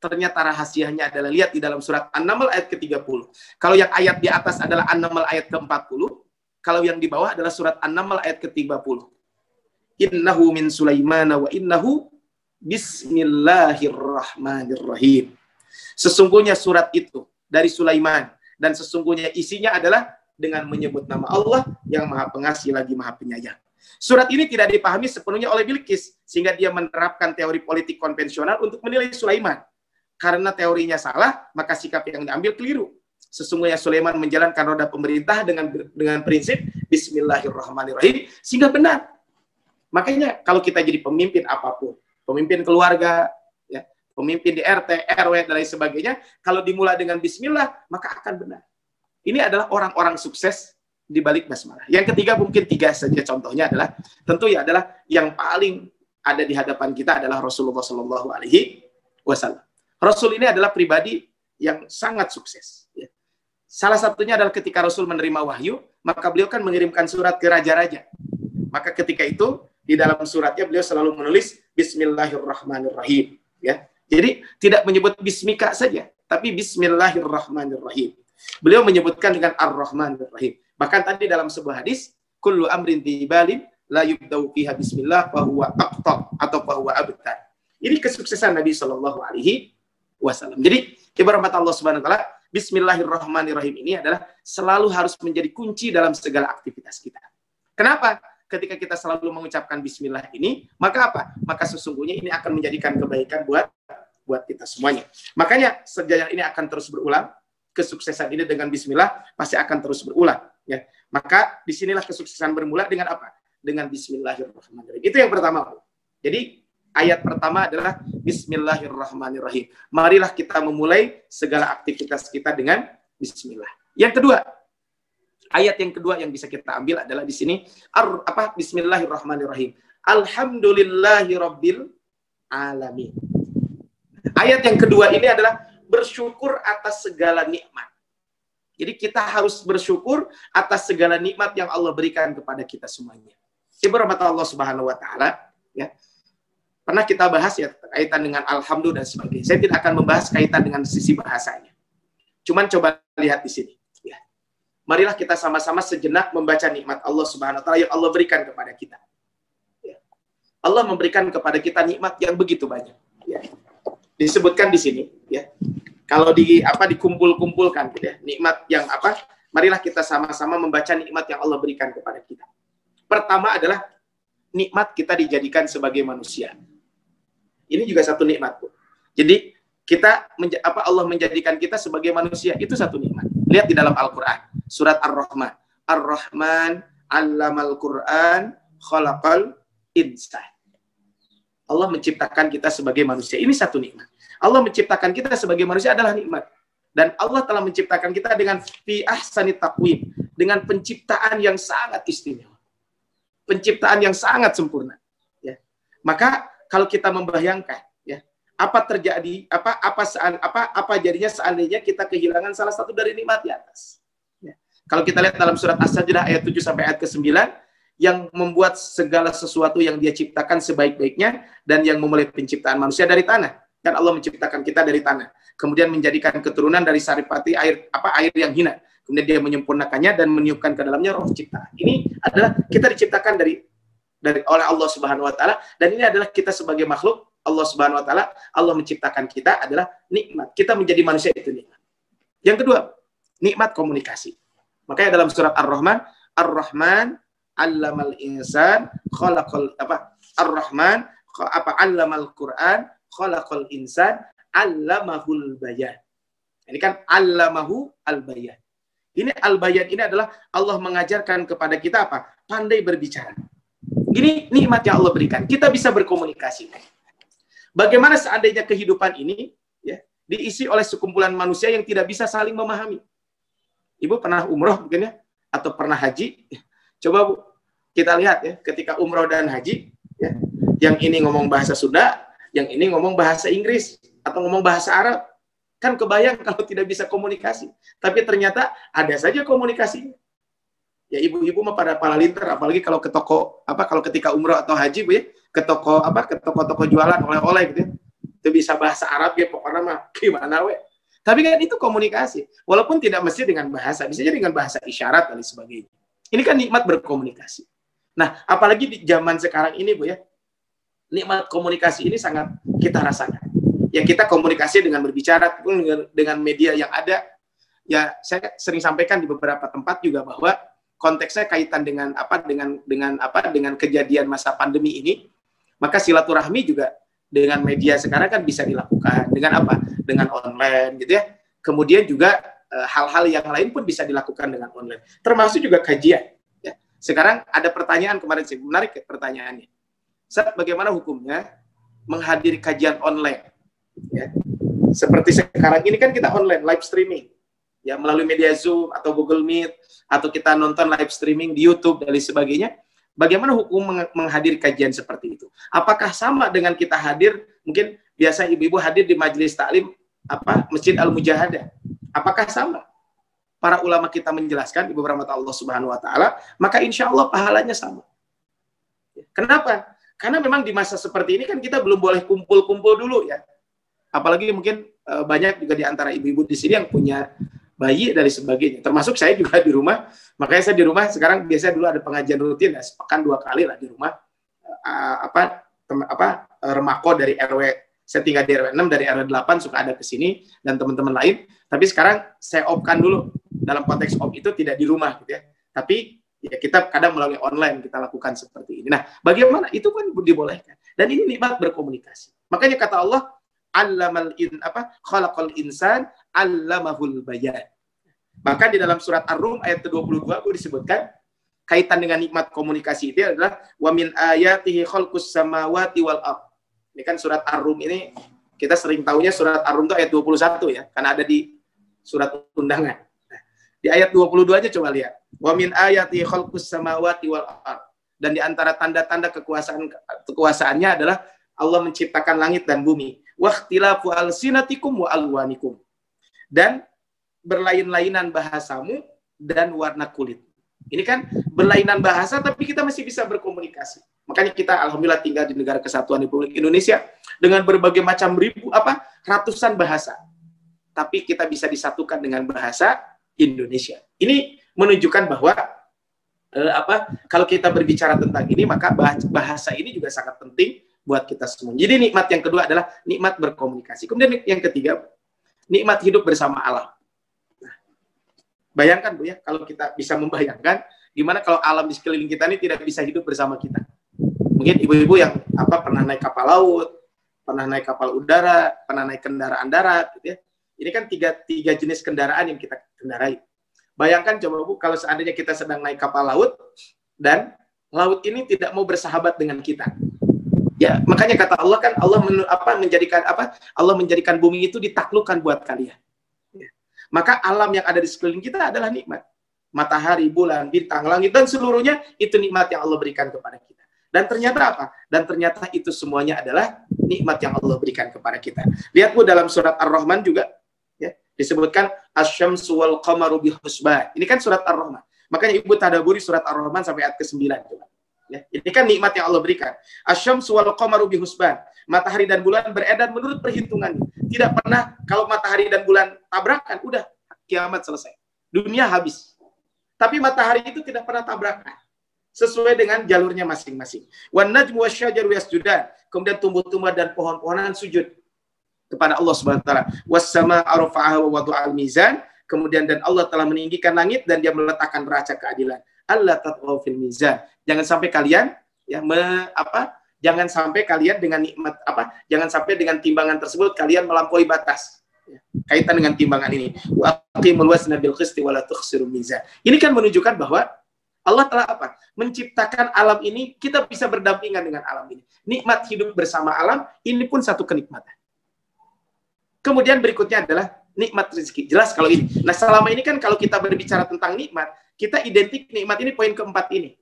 Speaker 1: Ternyata rahasianya adalah, lihat di dalam surat An-Naml ayat ke-30. Kalau yang ayat di atas adalah An-Naml ayat ke-40, kalau yang di bawah adalah surat An-Naml ayat ke-30. Innahu min Sulaimana wa innahu bismillahirrahmanirrahim. Sesungguhnya surat itu dari Sulaiman, dan sesungguhnya isinya adalah dengan menyebut nama Allah yang maha pengasih lagi maha penyayang. Surat ini tidak dipahami sepenuhnya oleh Bilqis, sehingga dia menerapkan teori politik konvensional untuk menilai Sulaiman. Karena teorinya salah, maka sikap yang diambil keliru. Sesungguhnya Sulaiman menjalankan roda pemerintah dengan prinsip Bismillahirrahmanirrahim, sehingga benar. Makanya kalau kita jadi pemimpin apapun, pemimpin keluarga, ya, pemimpin di RT, RW, dan lain sebagainya, kalau dimulai dengan Bismillah, maka akan benar. Ini adalah orang-orang sukses di balik basmalah. Yang ketiga, mungkin 3 saja contohnya adalah, tentu ya adalah yang paling ada di hadapan kita adalah Rasulullah SAW. Rasul ini adalah pribadi yang sangat sukses. Ya. Salah satunya adalah ketika Rasul menerima wahyu, maka beliau kan mengirimkan surat ke raja-raja. Maka ketika itu, di dalam suratnya beliau selalu menulis Bismillahirrahmanirrahim. Ya. Jadi tidak menyebut Bismika saja, tapi Bismillahirrahmanirrahim. Beliau menyebutkan dengan Ar-Rahmanirrahim. Bahkan tadi dalam sebuah hadis, kullu amrin tibalin la yubda'u fiha bismillah fahuwa aqta atau fahuwa abtar. Ini kesuksesan Nabi SAW. Jadi, ibarat Allah Subhanahu wa taala, Bismillahirrahmanirrahim ini adalah selalu harus menjadi kunci dalam segala aktivitas kita. Kenapa? Ketika kita selalu mengucapkan bismillah ini, maka apa? Maka sesungguhnya ini akan menjadikan kebaikan buat kita semuanya. Makanya sejarah ini akan terus berulang. Kesuksesan ini dengan bismillah pasti akan terus berulang, ya. Maka disinilah kesuksesan bermula dengan apa? Dengan Bismillahirrahmanirrahim. Itu yang pertama. Jadi ayat pertama adalah Bismillahirrahmanirrahim. Marilah kita memulai segala aktivitas kita dengan bismillah. Yang kedua, ayat yang kedua yang bisa kita ambil adalah di sini Bismillahirrahmanirrahim. Alhamdulillahirabbil alamin. Ayat yang kedua ini adalah bersyukur atas segala nikmat. Jadi kita harus bersyukur atas segala nikmat yang Allah berikan kepada kita semuanya. Ibarat Allah Subhanahu wa taala, ya. Pernah kita bahas ya kaitan dengan alhamdulillah dan sebagainya. Saya tidak akan membahas kaitan dengan sisi bahasanya. Cuman coba lihat di sini, ya. Marilah kita sama-sama sejenak membaca nikmat Allah Subhanahu wa taala yang Allah berikan kepada kita. Ya. Allah memberikan kepada kita nikmat yang begitu banyak, ya. Disebutkan di sini, ya. Kalau dikumpul-kumpulkan, gitu ya, nikmat yang apa? Marilah kita sama-sama membaca nikmat yang Allah berikan kepada kita. Pertama adalah nikmat kita dijadikan sebagai manusia. Ini juga satu nikmat, Bu. Jadi Allah menjadikan kita sebagai manusia, itu satu nikmat. Lihat di dalam Al-Qur'an, surat Ar-Rahman. Ar-Rahman 'allamal Qur'an khalaqal insan. Allah menciptakan kita sebagai manusia. Ini satu nikmat. Allah menciptakan kita sebagai manusia adalah nikmat. Dan Allah telah menciptakan kita dengan fi ahsani taqwim, dengan penciptaan yang sangat istimewa. Penciptaan yang sangat sempurna, ya. Maka kalau kita membayangkan, ya, apa terjadi, apa jadinya seandainya kita kehilangan salah satu dari nikmat di atas. Ya. Kalau kita lihat dalam surat As-Sajdah ayat 7 sampai ayat ke-9, yang membuat segala sesuatu yang dia ciptakan sebaik-baiknya dan yang memulai penciptaan manusia dari tanah. Kan Allah menciptakan kita dari tanah, kemudian menjadikan keturunan dari saripati air yang hina, kemudian dia menyempurnakannya dan meniupkan ke dalamnya roh ciptaan. Ini adalah kita diciptakan oleh Allah Subhanahu wa taala, dan ini adalah kita sebagai makhluk Allah Subhanahu wa taala. Allah menciptakan kita adalah nikmat. Kita menjadi manusia itu nikmat. Yang kedua, nikmat komunikasi. Makanya dalam surat Ar-Rahman, Ar-Rahman 'allamal insan khalaqal Ar-Rahman 'allamal Qur'an khalaqal insan 'allamahul bayan. Ini kan 'allamahu al-bayan. Ini al-bayan ini adalah Allah mengajarkan kepada kita apa? Pandai berbicara. Ini nikmat yang Allah berikan. Kita bisa berkomunikasi. Bagaimana seandainya kehidupan ini, ya, diisi oleh sekumpulan manusia yang tidak bisa saling memahami? Ibu pernah umroh mungkin, ya, atau pernah haji? Coba Bu, kita lihat, ya, ketika umroh dan haji, ya, yang ini ngomong bahasa Sunda, yang ini ngomong bahasa Inggris atau ngomong bahasa Arab. Kan kebayang kalau tidak bisa komunikasi. Tapi ternyata ada saja komunikasinya. Ya, ibu-ibu mah pada linter, apalagi kalau ke toko, kalau ketika umroh atau haji, Bu, ya, ke toko jualan oleh-oleh gitu, ya. Itu bisa bahasa Arab, ya, pokoknya mah gimana, we. Tapi kan itu komunikasi. Walaupun tidak mesti dengan bahasa, bisa jadi dengan bahasa isyarat dan sebagainya. Ini kan nikmat berkomunikasi. Nah, apalagi di zaman sekarang ini, Bu, ya, nikmat komunikasi ini sangat kita rasakan. Ya, kita komunikasi dengan berbicara, dengan media yang ada. Ya, saya sering sampaikan di beberapa tempat juga bahwa konteksnya kaitan dengan dengan kejadian masa pandemi ini. Maka silaturahmi juga dengan media sekarang kan bisa dilakukan dengan apa? Dengan online, gitu ya. Kemudian juga hal-hal yang lain pun bisa dilakukan dengan online. Termasuk juga kajian. Ya. Sekarang ada pertanyaan kemarin sih, menarik pertanyaannya. Ustaz, bagaimana hukumnya menghadiri kajian online? Ya. Seperti sekarang ini kan kita online, live streaming. Ya, melalui media Zoom atau Google Meet, atau kita nonton live streaming di YouTube dan sebagainya. Bagaimana hukum menghadiri kajian seperti itu? Apakah sama dengan kita hadir, mungkin biasa ibu-ibu hadir di majelis taklim Masjid Al-Mujahadah? Apakah sama? Para ulama kita menjelaskan, ibu rahmat Allah Subhanahu wa taala, maka insya Allah pahalanya sama. Kenapa? Karena memang di masa seperti ini kan kita belum boleh kumpul-kumpul dulu, ya. Apalagi mungkin banyak juga di antara ibu-ibu di sini yang punya bayi dan sebagainya. Termasuk saya juga di rumah. Makanya saya di rumah sekarang biasanya dulu ada pengajian rutin, ya, sepekan 2 kali lah di rumah. Remako dari RW, saya tinggal di RW 6, dari RW 8 suka ada ke sini dan teman-teman lain. Tapi sekarang saya off-kan dulu. Dalam konteks off itu tidak di rumah, gitu, ya. Tapi ya kita kadang melalui online kita lakukan seperti ini. Nah, bagaimana? Itu kan dibolehkan. Dan ini nikmat berkomunikasi. Makanya kata Allah, khalaqal insan 'allamahul bayan. Maka di dalam surat Ar-Rum ayat ke-22 disebutkan kaitan dengan nikmat komunikasi itu adalah wa min ayatihi khalqus samawati wal ardh. Ini kan surat Ar-Rum ini kita sering tahunya surat Ar-Rum itu ayat 21, ya, karena ada di surat undangan. Nah, di ayat 22 aja coba lihat. Wa min ayatihi khalqus samawati wal ardh. Dan di antara tanda-tanda kekuasaannya adalah Allah menciptakan langit dan bumi. Wa ikhtilafu alsinatikum wa alwanikum. Dan berlain-lainan bahasamu dan warna kulit. Ini kan berlainan bahasa, tapi kita masih bisa berkomunikasi. Makanya kita alhamdulillah tinggal di negara kesatuan Republik Indonesia dengan berbagai macam ratusan bahasa. Tapi kita bisa disatukan dengan bahasa Indonesia. Ini menunjukkan bahwa kalau kita berbicara tentang ini, maka bahasa ini juga sangat penting buat kita semua. Jadi nikmat yang kedua adalah nikmat berkomunikasi. Kemudian yang ketiga, nikmat hidup bersama alam. Nah, bayangkan, Bu, ya, kalau kita bisa membayangkan gimana kalau alam di sekeliling kita ini tidak bisa hidup bersama kita. Mungkin ibu-ibu yang pernah naik kapal laut, pernah naik kapal udara, pernah naik kendaraan darat, gitu ya. Ini kan tiga jenis kendaraan yang kita kendarai. Bayangkan coba Bu, kalau seandainya kita sedang naik kapal laut dan laut ini tidak mau bersahabat dengan kita. Ya, makanya kata Allah kan Allah menjadikan bumi itu ditaklukkan buat kalian. Ya. Maka alam yang ada di sekeliling kita adalah nikmat. Matahari, bulan, bintang, langit dan seluruhnya itu nikmat yang Allah berikan kepada kita. Dan ternyata apa? Dan ternyata itu semuanya adalah nikmat yang Allah berikan kepada kita. Lihat Bu dalam surat Ar-Rahman juga ya, disebutkan asy-syamsu wal qamaru bihusban. Ini kan surat Ar-Rahman. Makanya Ibu tadaburi surat Ar-Rahman sampai ayat ke-9 coba. Ya, ini kan nikmat yang Allah berikan. Asy-syamsu wal qamaru bihusban. Matahari dan bulan beredar menurut perhitungan. Tidak pernah kalau matahari dan bulan tabrakan, udah kiamat selesai. Dunia habis. Tapi matahari itu tidak pernah tabrakan. Sesuai dengan jalurnya masing-masing. Wan najmu wasyajaru yasjudan. Kemudian tumbuh-tumbuhan dan pohon-pohonan sujud kepada Allah Subhanahu wa taala. Was-samaa'a rafa'aha wa wada'al mizan. Kemudian dan Allah telah meninggikan langit dan Dia meletakkan neraca keadilan. Allah tatghaw fil mizan. Jangan sampai kalian ya jangan sampai kalian dengan nikmat jangan sampai dengan timbangan tersebut kalian melampaui batas. Ya. Kaitan dengan timbangan ini. Wa aqimul wazna bil qisti wa la tukhsirul mizan. Ini kan menunjukkan bahwa Allah telah menciptakan alam ini, kita bisa berdampingan dengan alam ini. Nikmat hidup bersama alam, ini pun satu kenikmatan. Kemudian berikutnya adalah nikmat rezeki. Jelas kalau ini. Nah, selama ini kan kalau kita berbicara tentang nikmat, kita identik nikmat ini poin keempat ini.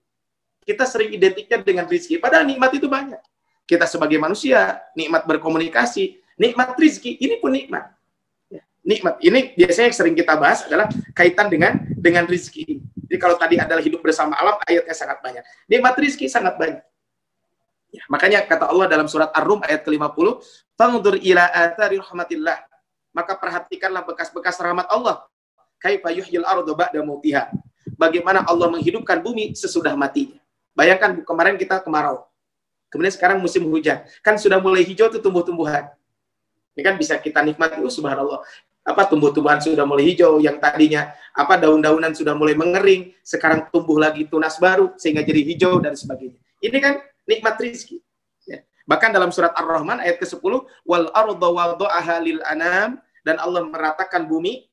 Speaker 1: Kita sering identiknya dengan rezeki. Padahal nikmat itu banyak. Kita sebagai manusia, nikmat berkomunikasi, nikmat rezeki, ini pun nikmat. Nikmat. Ini biasanya yang sering kita bahas adalah kaitan dengan rezeki. Jadi kalau tadi adalah hidup bersama alam, ayatnya sangat banyak. Nikmat rezeki sangat banyak. Ya, makanya kata Allah dalam surat Ar-Rum ayat ke-50, "Fanzur ila athari rahmatillah." Maka perhatikanlah bekas-bekas rahmat Allah. Kaifa yuhyil arda ba'da mautiha. Bagaimana Allah menghidupkan bumi sesudah matinya. Bayangkan kemarin kita kemarau. Kemudian sekarang musim hujan. Kan sudah mulai hijau tuh tumbuh-tumbuhan. Ini kan bisa kita nikmati, subhanallah. Tumbuh-tumbuhan sudah mulai hijau, yang tadinya daun-daunan sudah mulai mengering, sekarang tumbuh lagi tunas baru sehingga jadi hijau dan sebagainya. Ini kan nikmat rezeki. Ya. Bahkan dalam surat Ar-Rahman ayat ke-10, wal arda wada'aha lil anam, dan Allah meratakan bumi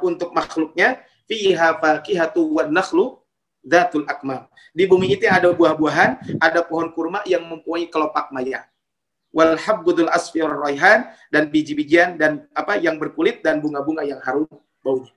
Speaker 1: untuk makhluknya, fiha faqihatu wan nakhlu dzatul akmam. Di bumi itu ada buah-buahan, ada pohon kurma yang mempunyai kelopak maya. Wal habbudul asfir raihan, dan biji-bijian dan yang berkulit dan bunga-bunga yang harum baunya.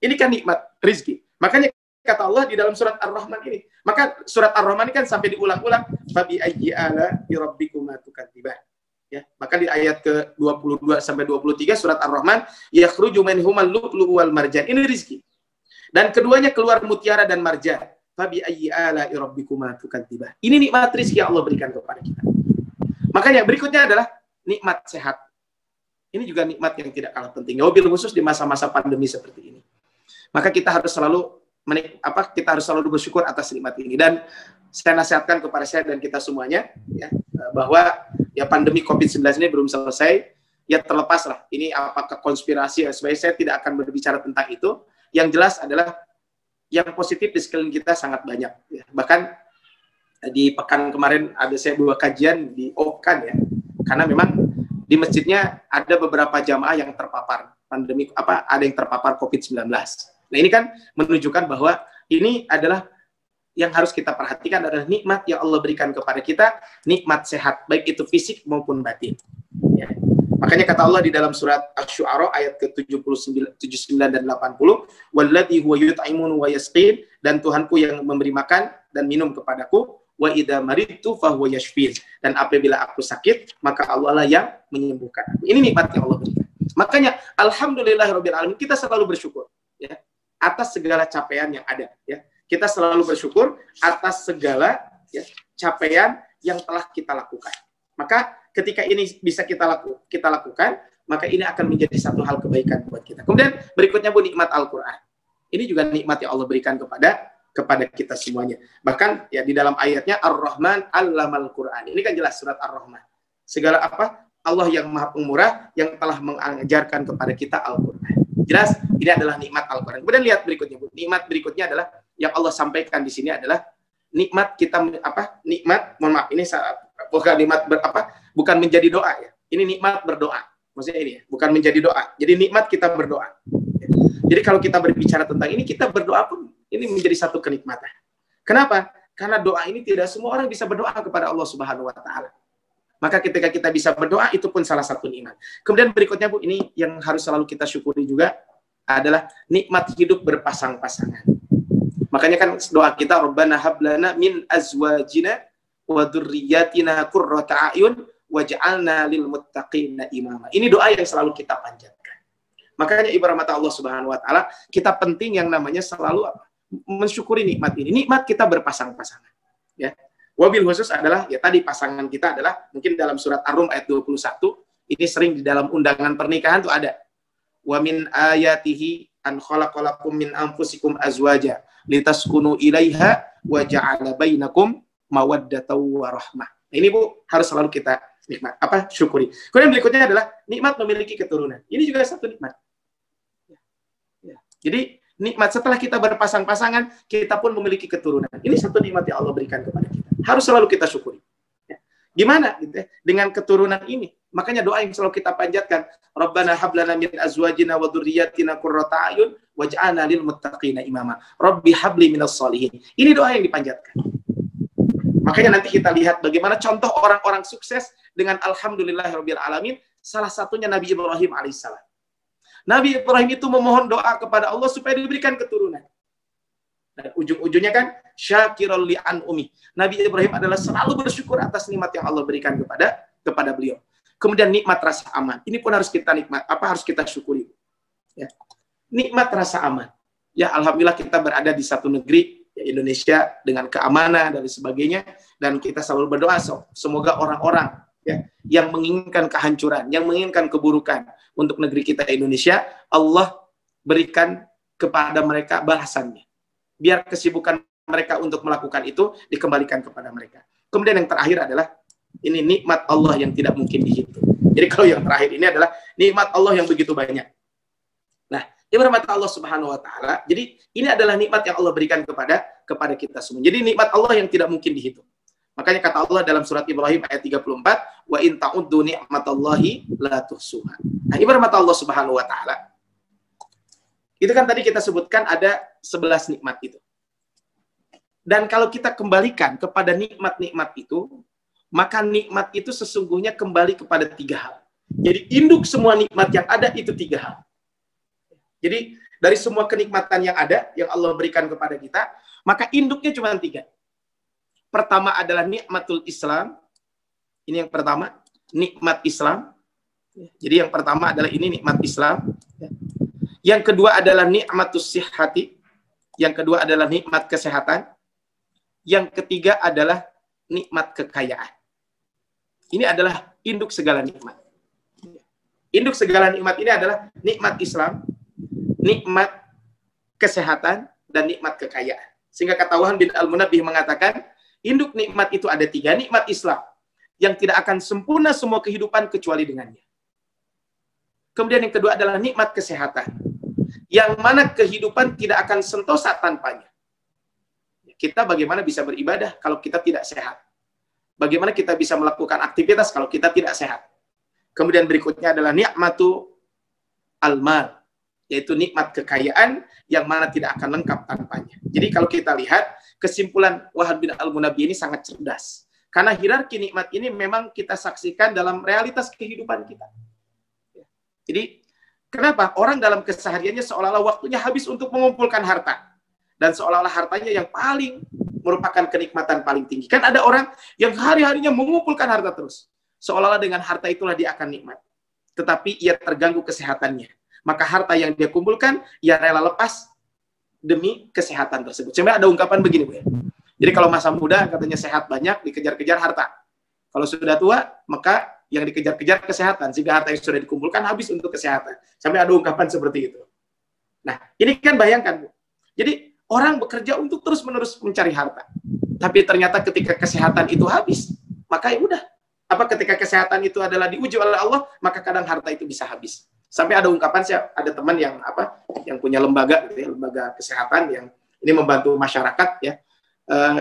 Speaker 1: Ini kan nikmat rezeki. Makanya kata Allah di dalam surat Ar-Rahman ini. Maka surat Ar-Rahman ini kan sampai diulang-ulang, fabi ayyi ala rabbikuma tukadziban. Ya, maka di ayat ke-22 sampai 23 surat Ar-Rahman, yakhruju minhumal lu'lu'u wal marjan. Ini rezeki. Dan keduanya keluar mutiara dan marjan. Fabi ayyi ala rabbikuma tukadziban. Ini nikmat rezeki yang Allah berikan kepada kita. Makanya berikutnya adalah nikmat sehat. Ini juga nikmat yang tidak kalah penting. Wabil khusus di masa-masa pandemi seperti ini. Maka kita harus selalu bersyukur atas nikmat ini. Dan saya nasihatkan kepada saya dan kita semuanya ya, bahwa ya pandemi COVID-19 ini belum selesai. Ya terlepaslah. Ini apakah konspirasi ya, sebenarnya saya tidak akan berbicara tentang itu. Yang jelas adalah yang positif di sekeliling kita sangat banyak. Ya. Bahkan di pekan kemarin ada saya 2 kajian di Okan ya, karena memang di masjidnya ada beberapa jamaah yang terpapar pandemi ada yang terpapar COVID-19. Nah ini kan menunjukkan bahwa ini adalah yang harus kita perhatikan adalah nikmat yang Allah berikan kepada kita, nikmat sehat baik itu fisik maupun batin. Ya. Makanya kata Allah di dalam surat Asy-Syu'ara ayat ke-79 dan 80, "Walladzi huwa yut'imun wa yasqin," dan Tuhanku yang memberi makan dan minum kepadaku, wa idza maridtu fa huwa yashfin, dan apabila aku sakit maka Allah lah yang menyembuhkan. Ini nikmat yang Allah berikan. Makanya alhamdulillahirabbil alamin, kita selalu bersyukur ya atas segala capaian yang ada ya. Kita selalu bersyukur atas segala ya capaian yang telah kita lakukan. Maka ketika ini bisa kita lakukan, maka ini akan menjadi satu hal kebaikan buat kita. Kemudian berikutnya Bu, nikmat Al-Qur'an. Ini juga nikmat yang Allah berikan kepada kita semuanya. Bahkan ya di dalam ayatnya Ar-Rahman 'allamal Qur'an. Ini kan jelas surat Ar-Rahman. Segala Allah yang Maha Pemurah yang telah mengajarkan kepada kita Al-Qur'an. Jelas ini adalah nikmat Al-Qur'an. Kemudian lihat berikutnya Bu. Nikmat berikutnya adalah yang Allah sampaikan di sini adalah nikmat kita mohon maaf ini bukan nikmat bukan menjadi doa ya. Ini nikmat berdoa. Maksudnya ini ya, bukan menjadi doa. Jadi nikmat kita berdoa. Jadi kalau kita berbicara tentang ini, kita berdoa pun ini menjadi satu kenikmatan. Kenapa? Karena doa ini tidak semua orang bisa berdoa kepada Allah Subhanahu wa taala. Maka ketika kita bisa berdoa, itu pun salah satu nikmat. Kemudian berikutnya, Bu, ini yang harus selalu kita syukuri juga adalah nikmat hidup berpasang-pasangan. Makanya kan doa kita, Rabbana hablana min azwajina wa dzurriyyatina qurrata a'yun waj'alna lil muttaqina imama. Ini doa yang selalu kita panjatkan. Makanya ibu rahmat Allah Subhanahu wa taala, kita penting yang namanya selalu apa? Mensyukuri nikmat ini. Nikmat kita berpasang-pasangan, ya. Wabil khusus adalah ya tadi pasangan kita adalah mungkin dalam surat Ar-Rum ayat 21, ini sering di dalam undangan pernikahan tuh ada. Wa min ayatihi an khalaqalakum min anfusikum azwaja litaskunu ilaiha wa ja'ala bainakum mawaddatan wa rahmah. Nah, ini Bu harus selalu kita syukuri. Kemudian berikutnya adalah nikmat memiliki keturunan. Ini juga satu nikmat. Ya. Jadi nikmat setelah kita berpasang-pasangan, kita pun memiliki keturunan. Ini satu nikmat yang Allah berikan kepada kita. Harus selalu kita syukuri. Ya. Gimana gitu ya? Dengan keturunan ini? Makanya doa yang selalu kita panjatkan, Rabbana hablana min azwajina wa dzurriyyatina qurrata a'yun waj'alna lil muttaqina imama. Rabbi habli minas sholihin. Ini doa yang dipanjatkan. Makanya nanti kita lihat bagaimana contoh orang-orang sukses dengan alhamdulillahirabbil alamin, salah satunya Nabi Ibrahim alaihissalam. Nabi Ibrahim itu memohon doa kepada Allah supaya diberikan keturunan. Dan ujung-ujungnya kan syakirul li'an umi. Nabi Ibrahim adalah selalu bersyukur atas nikmat yang Allah berikan kepada beliau. Kemudian nikmat rasa aman. Ini pun harus kita harus kita syukuri. Ya. Nikmat rasa aman. Ya, alhamdulillah kita berada di satu negeri, ya, Indonesia, dengan keamanan dan sebagainya, dan kita selalu berdoa semoga orang-orang ya, yang menginginkan kehancuran, yang menginginkan keburukan untuk negeri kita Indonesia, Allah berikan kepada mereka balasannya. Biar kesibukan mereka untuk melakukan itu dikembalikan kepada mereka. Kemudian yang terakhir adalah ini nikmat Allah yang tidak mungkin dihitung. Jadi kalau yang terakhir ini adalah nikmat Allah yang begitu banyak. Nah, nikmat Allah Subhanahu wa taala. Jadi ini adalah nikmat yang Allah berikan kepada kita semua. Jadi nikmat Allah yang tidak mungkin dihitung. Makanya kata Allah dalam surat Ibrahim ayat 34, wa in ta'uddu ni'matallahi la tuhsuha. Nah, ibarat Allah Subhanahu wa taala. Itu kan tadi kita sebutkan ada 11 nikmat itu. Dan kalau kita kembalikan kepada nikmat-nikmat itu, maka nikmat itu sesungguhnya kembali kepada 3 hal. Jadi induk semua nikmat yang ada itu 3 hal. Jadi dari semua kenikmatan yang ada, yang Allah berikan kepada kita, maka induknya cuma 3. Pertama adalah nikmatul Islam. Ini yang pertama, nikmat Islam. Jadi yang pertama adalah ini nikmat Islam. Yang kedua adalah nikmatus sihhati. Yang kedua adalah nikmat kesehatan. Yang ketiga adalah nikmat kekayaan. Ini adalah induk segala nikmat. Induk segala nikmat ini adalah nikmat Islam, nikmat kesehatan, dan nikmat kekayaan. Sehingga kata Wahan bin Al-Munabbih mengatakan, induk nikmat itu ada 3. Nikmat Islam, yang tidak akan sempurna semua kehidupan kecuali dengannya. Kemudian yang kedua adalah nikmat kesehatan, yang mana kehidupan tidak akan sentosa tanpanya. Kita bagaimana bisa beribadah kalau kita tidak sehat? Bagaimana kita bisa melakukan aktivitas kalau kita tidak sehat? Kemudian berikutnya adalah nikmatu al-mal, yaitu nikmat kekayaan yang mana tidak akan lengkap tanpanya. Jadi kalau kita lihat, kesimpulan Wahab bin Al-Munabbih ini sangat cerdas. Karena hierarki nikmat ini memang kita saksikan dalam realitas kehidupan kita. Jadi, kenapa? Orang dalam kesehariannya seolah-olah waktunya habis untuk mengumpulkan harta. Dan seolah-olah hartanya yang paling merupakan kenikmatan paling tinggi. Kan ada orang yang hari-harinya mengumpulkan harta terus. Seolah-olah dengan harta itulah dia akan nikmat. Tetapi ia terganggu kesehatannya. Maka harta yang dia kumpulkan, ia rela lepas demi kesehatan tersebut. Sebenarnya ada ungkapan begini, Bu. Jadi kalau masa muda katanya sehat banyak, dikejar-kejar harta. Kalau sudah tua, maka yang dikejar-kejar kesehatan. Sehingga harta yang sudah dikumpulkan habis untuk kesehatan. Sampai ada ungkapan seperti itu. Nah, ini kan bayangkan, Bu. Jadi orang bekerja untuk terus-menerus mencari harta. Tapi ternyata ketika kesehatan itu habis, maka ya udah. Apa ketika kesehatan itu adalah diuji oleh Allah, maka kadang harta itu bisa habis. Sampai ada ungkapan, ada teman yang punya lembaga gitu ya, lembaga kesehatan yang ini membantu masyarakat ya.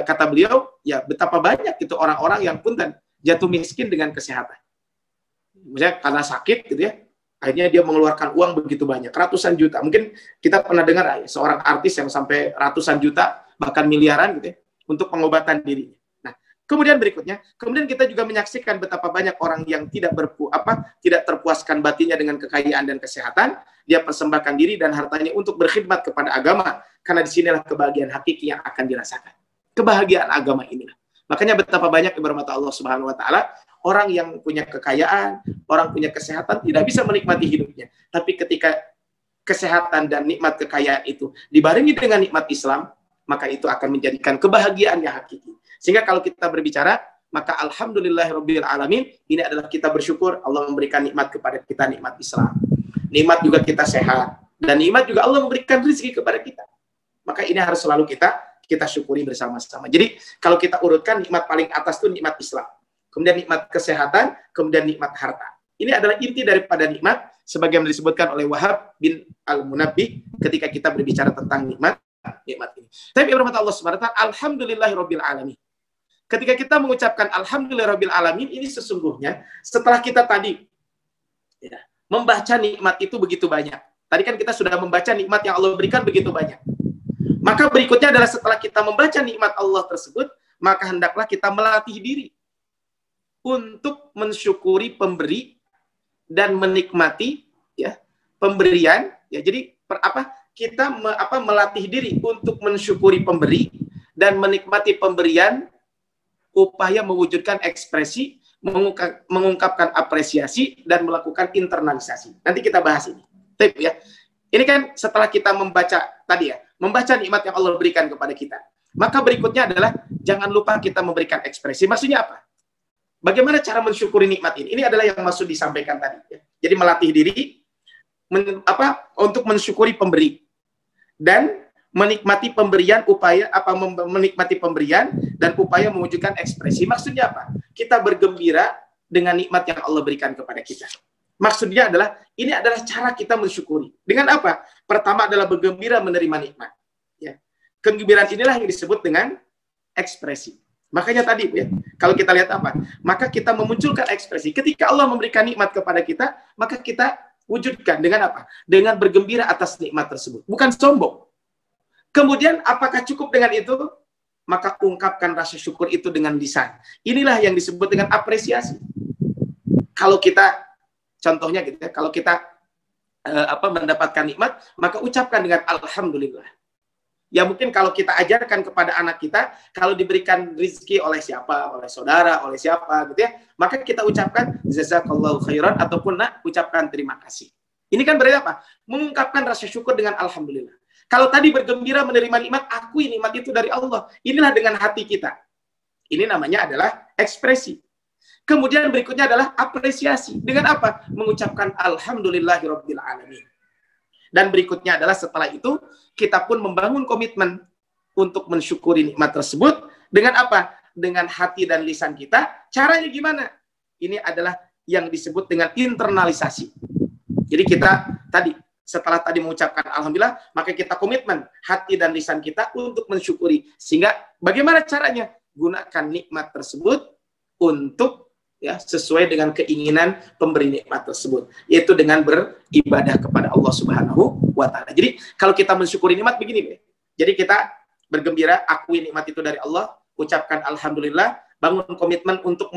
Speaker 1: Kata beliau, ya betapa banyak itu orang-orang yang punten jatuh miskin dengan kesehatan. Misalnya karena sakit gitu ya, akhirnya dia mengeluarkan uang begitu banyak, ratusan juta. Mungkin kita pernah dengar seorang artis yang sampai ratusan juta, bahkan miliaran gitu ya, untuk pengobatan dirinya. Nah, kemudian berikutnya, kemudian kita juga menyaksikan betapa banyak orang yang tidak terpuaskan batinnya dengan kekayaan dan kesehatan, dia persembahkan diri dan hartanya untuk berkhidmat kepada agama, karena disinilah kebahagiaan hakiki yang akan dirasakan. Kebahagiaan agama inilah. Makanya betapa banyak ibarat mata Allah Subhanahu wa taala, orang yang punya kekayaan, orang punya kesehatan tidak bisa menikmati hidupnya. Tapi ketika kesehatan dan nikmat kekayaan itu dibarengi dengan nikmat Islam, maka itu akan menjadikan kebahagiaan yang hakiki. Sehingga kalau kita berbicara, maka alhamdulillahirabbil alamin, ini adalah kita bersyukur Allah memberikan nikmat kepada kita, nikmat Islam. Nikmat juga kita sehat, dan nikmat juga Allah memberikan rezeki kepada kita. Maka ini harus selalu kita syukuri bersama-sama. Jadi kalau kita urutkan, nikmat paling atas itu nikmat Islam, kemudian nikmat kesehatan, kemudian nikmat harta. Ini adalah inti daripada nikmat, sebagaimana disebutkan oleh Wahab bin Al-Munabbih ketika kita berbicara tentang nikmat ini. Tapi berkata Allah Subhanahu wa taala, alhamdulillahirabbil alamin. Ketika kita mengucapkan alhamdulillahirabbil alamin, ini sesungguhnya setelah kita tadi membaca nikmat itu begitu banyak. Tadi kan kita sudah membaca nikmat yang Allah berikan begitu banyak. Maka berikutnya adalah setelah kita membaca nikmat Allah tersebut, maka hendaklah kita melatih diri untuk mensyukuri pemberi dan menikmati pemberian. Jadi kita melatih diri untuk mensyukuri pemberi dan menikmati pemberian, upaya mewujudkan ekspresi, mengungkapkan apresiasi dan melakukan internalisasi. Nanti kita bahas ini. Tapi ini kan setelah kita membaca tadi membaca nikmat yang Allah berikan kepada kita. Maka berikutnya adalah jangan lupa kita memberikan ekspresi. Maksudnya apa? Bagaimana cara mensyukuri nikmat ini? Ini adalah yang maksud disampaikan tadi. Jadi melatih diri untuk mensyukuri pemberi dan menikmati pemberian, menikmati pemberian dan upaya mewujudkan ekspresi. Maksudnya apa? Kita bergembira dengan nikmat yang Allah berikan kepada kita. Maksudnya adalah, ini adalah cara kita mensyukuri. Dengan apa? Pertama adalah bergembira menerima nikmat. Kegembiraan inilah yang disebut dengan ekspresi. Makanya tadi kalau kita lihat maka kita memunculkan ekspresi. Ketika Allah memberikan nikmat kepada kita, maka kita wujudkan dengan apa? Dengan bergembira atas nikmat tersebut. Bukan sombong. Kemudian apakah cukup dengan itu? Maka ungkapkan rasa syukur itu dengan lisan. Inilah yang disebut dengan apresiasi. Kalau kita, contohnya kalau kita mendapatkan nikmat, maka ucapkan dengan alhamdulillah. Ya mungkin kalau kita ajarkan kepada anak kita, kalau diberikan rezeki oleh siapa, oleh saudara, oleh siapa maka kita ucapkan jazakallahu khairan ataupun ucapkan terima kasih. Ini kan berarti apa? Mengungkapkan rasa syukur dengan alhamdulillah. Kalau tadi bergembira menerima nikmat, akui nikmat itu dari Allah. Inilah dengan hati kita. Ini namanya adalah ekspresi. Kemudian berikutnya adalah apresiasi. Dengan apa? Mengucapkan alhamdulillahirabbil alamin. Dan berikutnya adalah setelah itu, kita pun membangun komitmen untuk mensyukuri nikmat tersebut. Dengan apa? Dengan hati dan lisan kita. Caranya gimana? Ini adalah yang disebut dengan internalisasi. Jadi kita setelah tadi mengucapkan alhamdulillah, maka kita komitmen hati dan lisan kita untuk mensyukuri. Sehingga bagaimana caranya? Gunakan nikmat tersebut untuk sesuai dengan keinginan pemberi nikmat tersebut, yaitu dengan beribadah kepada Allah Subhanahu wa taala. Jadi kalau kita mensyukuri nikmat begini, jadi kita bergembira, akui nikmat itu dari Allah, ucapkan alhamdulillah, bangun komitmen untuk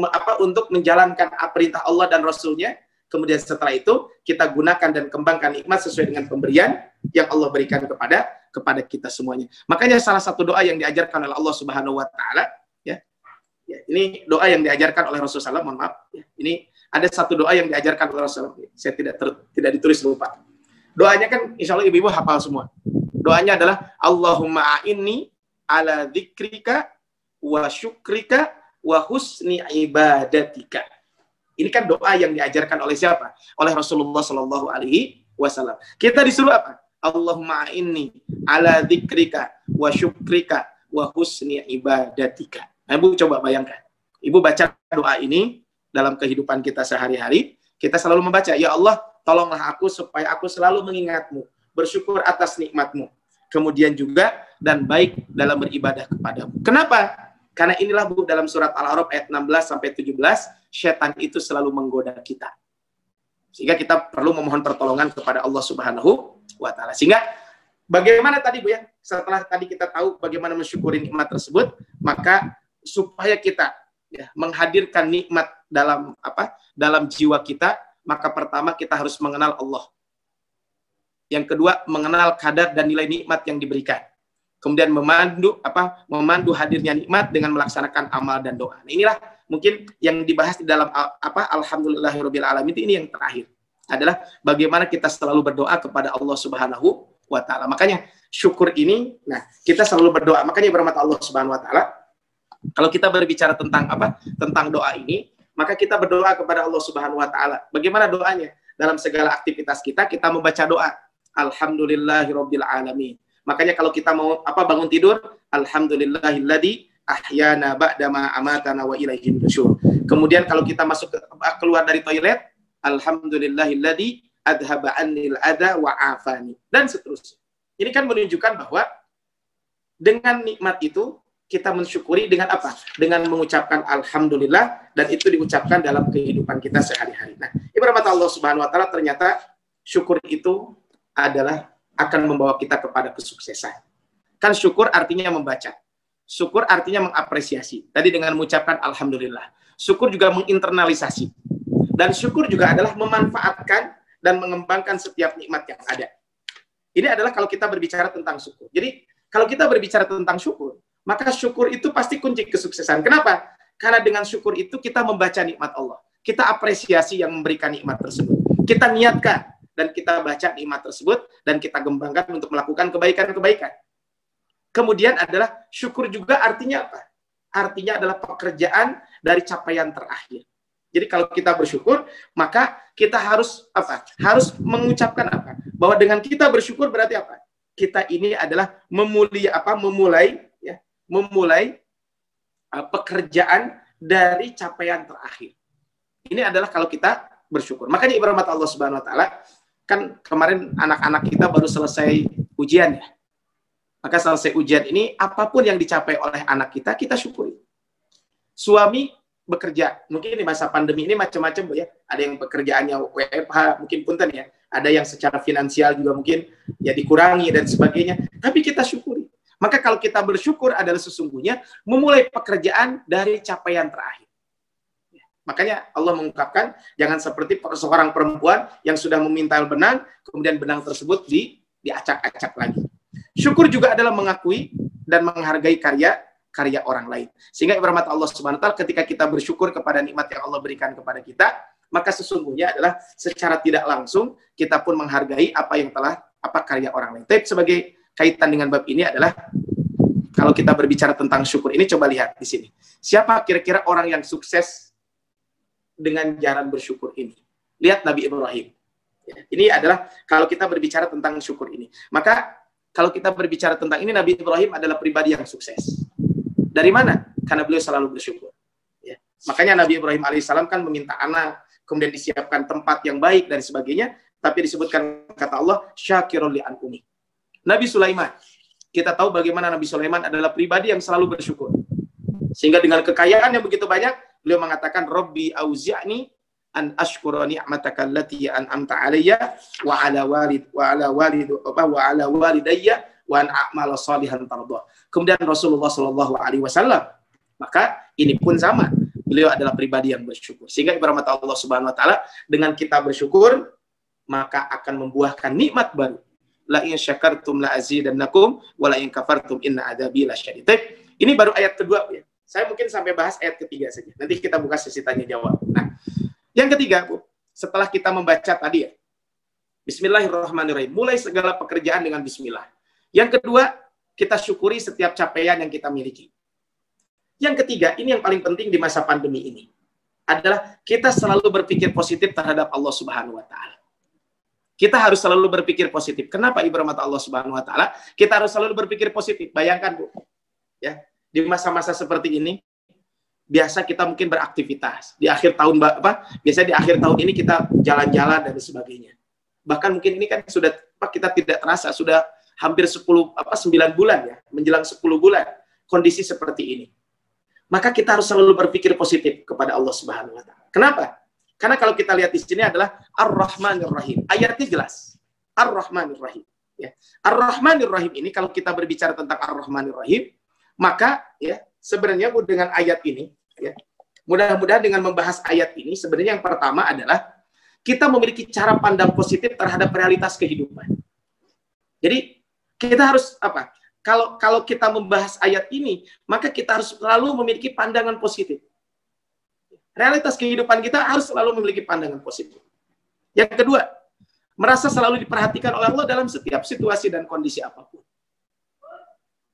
Speaker 1: menjalankan perintah Allah dan Rasul-Nya. Kemudian setelah itu kita gunakan dan kembangkan nikmat sesuai dengan pemberian yang Allah berikan kepada kita semuanya. Makanya salah satu doa yang diajarkan oleh Allah Subhanahu wa taala, ini doa yang diajarkan oleh Rasulullah SAW, mohon maaf. Ini ada satu doa yang diajarkan oleh Rasulullah. Saya tidak ditulis, lupa. Doanya kan insya Allah ibu-ibu hafal semua. Doanya adalah Allahumma a'inni ala dzikrika wa syukrika wa husni ibadatika. Ini kan doa yang diajarkan oleh siapa? Oleh Rasulullah SAW. Kita disuruh apa? Allahumma a'inni ala dzikrika wa syukrika wa husni ibadatika. Nah, Ibu coba bayangkan. Ibu baca doa ini dalam kehidupan kita sehari-hari. Kita selalu membaca, ya Allah, tolonglah aku supaya aku selalu mengingat-Mu, bersyukur atas nikmat-Mu. Kemudian juga, dan baik dalam beribadah kepadamu. Kenapa? Karena inilah dalam surat Al-A'raf ayat 16-17, setan itu selalu menggoda kita. Sehingga kita perlu memohon pertolongan kepada Allah Subhanahu wa taala. Sehingga bagaimana tadi Bu ya, setelah tadi kita tahu bagaimana mensyukuri nikmat tersebut, maka supaya kita ya, menghadirkan nikmat dalam dalam jiwa kita, maka pertama kita harus mengenal Allah. Yang kedua, mengenal kadar dan nilai nikmat yang diberikan. Kemudian memandu hadirnya nikmat dengan melaksanakan amal dan doa. Nah, inilah mungkin yang dibahas di dalam alhamdulillahirabbil alamin ini yang terakhir adalah bagaimana kita selalu berdoa kepada Allah Subhanahu wa taala. Makanya syukur ini, nah kita selalu berdoa. Makanya berahmat Allah Subhanahu wa taala. Kalau kita berbicara tentang tentang doa ini, maka kita berdoa kepada Allah Subhanahu wa taala. Bagaimana doanya? Dalam segala aktivitas kita membaca doa. Alhamdulillahirabbil alamin. Makanya kalau kita mau bangun tidur, alhamdulillahilladzi ahyana ba'da ma amatana wa ilaihin nusyur. Kemudian kalau kita keluar dari toilet, alhamdulillahilladzi adhaba 'annil adza wa afani, dan seterusnya. Ini kan menunjukkan bahwa dengan nikmat itu kita mensyukuri dengan apa? Dengan mengucapkan alhamdulillah, dan itu diucapkan dalam kehidupan kita sehari-hari. Nah, ibarat Allah Subhanahu wa taala, ternyata syukur itu adalah akan membawa kita kepada kesuksesan. Kan syukur artinya membaca. Syukur artinya mengapresiasi. Tadi dengan mengucapkan alhamdulillah. Syukur juga menginternalisasi. Dan syukur juga adalah memanfaatkan dan mengembangkan setiap nikmat yang ada. Ini adalah kalau kita berbicara tentang syukur. Jadi, kalau kita berbicara tentang syukur, maka syukur itu pasti kunci kesuksesan. Kenapa? Karena dengan syukur itu kita membaca nikmat Allah. Kita apresiasi yang memberikan nikmat tersebut. Kita niatkan dan kita baca nikmat tersebut dan kita kembangkan untuk melakukan kebaikan-kebaikan. Kemudian adalah syukur juga artinya apa? Artinya adalah pekerjaan dari capaian terakhir. Jadi kalau kita bersyukur, maka kita harus harus mengucapkan bahwa dengan kita bersyukur berarti apa? Kita ini adalah memulai pekerjaan dari capaian terakhir. Ini adalah kalau kita bersyukur. Makanya ibarat Allah Subhanahu wa taala, kan kemarin anak-anak kita baru selesai ujian ya. Maka selesai ujian ini, apapun yang dicapai oleh anak kita, kita syukuri. Suami bekerja, mungkin di masa pandemi ini macam-macam Bu ya. Ada yang pekerjaannya WFH, mungkin punten ya. Ada yang secara finansial juga mungkin ya dikurangi dan sebagainya. Tapi kita syukuri. Maka kalau kita bersyukur adalah sesungguhnya memulai pekerjaan dari capaian terakhir. Makanya Allah mengungkapkan, jangan seperti seorang perempuan yang sudah memintal benang, kemudian benang tersebut diacak-acak lagi. Syukur juga adalah mengakui dan menghargai karya orang lain. Sehingga ibarat Allah Subhanahu wa taala, ketika kita bersyukur kepada nikmat yang Allah berikan kepada kita, maka sesungguhnya adalah secara tidak langsung kita pun menghargai apa yang telah karya orang lain. Tapi sebagai kaitan dengan bab ini adalah kalau kita berbicara tentang syukur ini, coba lihat di sini. Siapa kira-kira orang yang sukses dengan jalan bersyukur ini? Lihat Nabi Ibrahim. Ini adalah kalau kita berbicara tentang syukur ini. Maka kalau kita berbicara tentang ini, Nabi Ibrahim adalah pribadi yang sukses. Dari mana? Karena beliau selalu bersyukur. Ya. Makanya Nabi Ibrahim alaihissalam kan meminta anak, kemudian disiapkan tempat yang baik dan sebagainya. Tapi disebutkan kata Allah, syakirun li an'umi. Nabi Sulaiman, kita tahu bagaimana Nabi Sulaiman adalah pribadi yang selalu bersyukur. Sehingga dengan kekayaan yang begitu banyak, beliau mengatakan, Rabbi auzi'ni an ashkura ni'mataka allati an'amta 'alayya wa 'ala walidayya wa an a'mala salihan tardah. Kemudian Rasulullah sallallahu alaihi wasallam, maka ini pun sama. Beliau adalah pribadi yang bersyukur. Sehingga ibarat Allah Subhanahu wa taala, dengan kita bersyukur, maka akan membuahkan nikmat baru. La in syakartum la azidannakum wa la in kafartum inna adzabi lasyadid. Ini baru ayat kedua ya. Saya mungkin sampai bahas ayat ketiga saja. Nanti kita buka sesi tanya jawab. Nah, yang ketiga, Bu, setelah kita membaca tadi ya, Bismillahirrahmanirrahim, mulai segala pekerjaan dengan Bismillah. Yang kedua, kita syukuri setiap capaian yang kita miliki. Yang ketiga, ini yang paling penting di masa pandemi ini, adalah kita selalu berpikir positif terhadap Allah Subhanahu wa taala. Kita harus selalu berpikir positif. Kenapa ibarat Allah Subhanahu wa taala? Kita harus selalu berpikir positif. Bayangkan, Bu, ya, di masa-masa seperti ini, biasa kita mungkin beraktivitas. Di akhir tahun biasanya di akhir tahun ini kita jalan-jalan dan sebagainya. Bahkan mungkin ini kan sudah kita tidak terasa sudah hampir 9 bulan ya, menjelang 10 bulan kondisi seperti ini. Maka kita harus selalu berpikir positif kepada Allah Subhanahu wa taala. Kenapa? Karena kalau kita lihat di sini adalah Ar-Rahmanir Rahim. Ayatnya jelas. Ar-Rahmanir Rahim. Ya. Ar-Rahmanir Rahim ini kalau kita berbicara tentang Ar-Rahmanir Rahim, maka ya sebenarnya dengan ayat ini, ya, mudah-mudahan dengan membahas ayat ini, sebenarnya yang pertama adalah kita memiliki cara pandang positif terhadap realitas kehidupan. Jadi kita harus apa? Kalau kita membahas ayat ini, maka kita harus selalu memiliki pandangan positif. Realitas kehidupan kita harus selalu memiliki pandangan positif. Yang kedua, merasa selalu diperhatikan oleh Allah dalam setiap situasi dan kondisi apapun.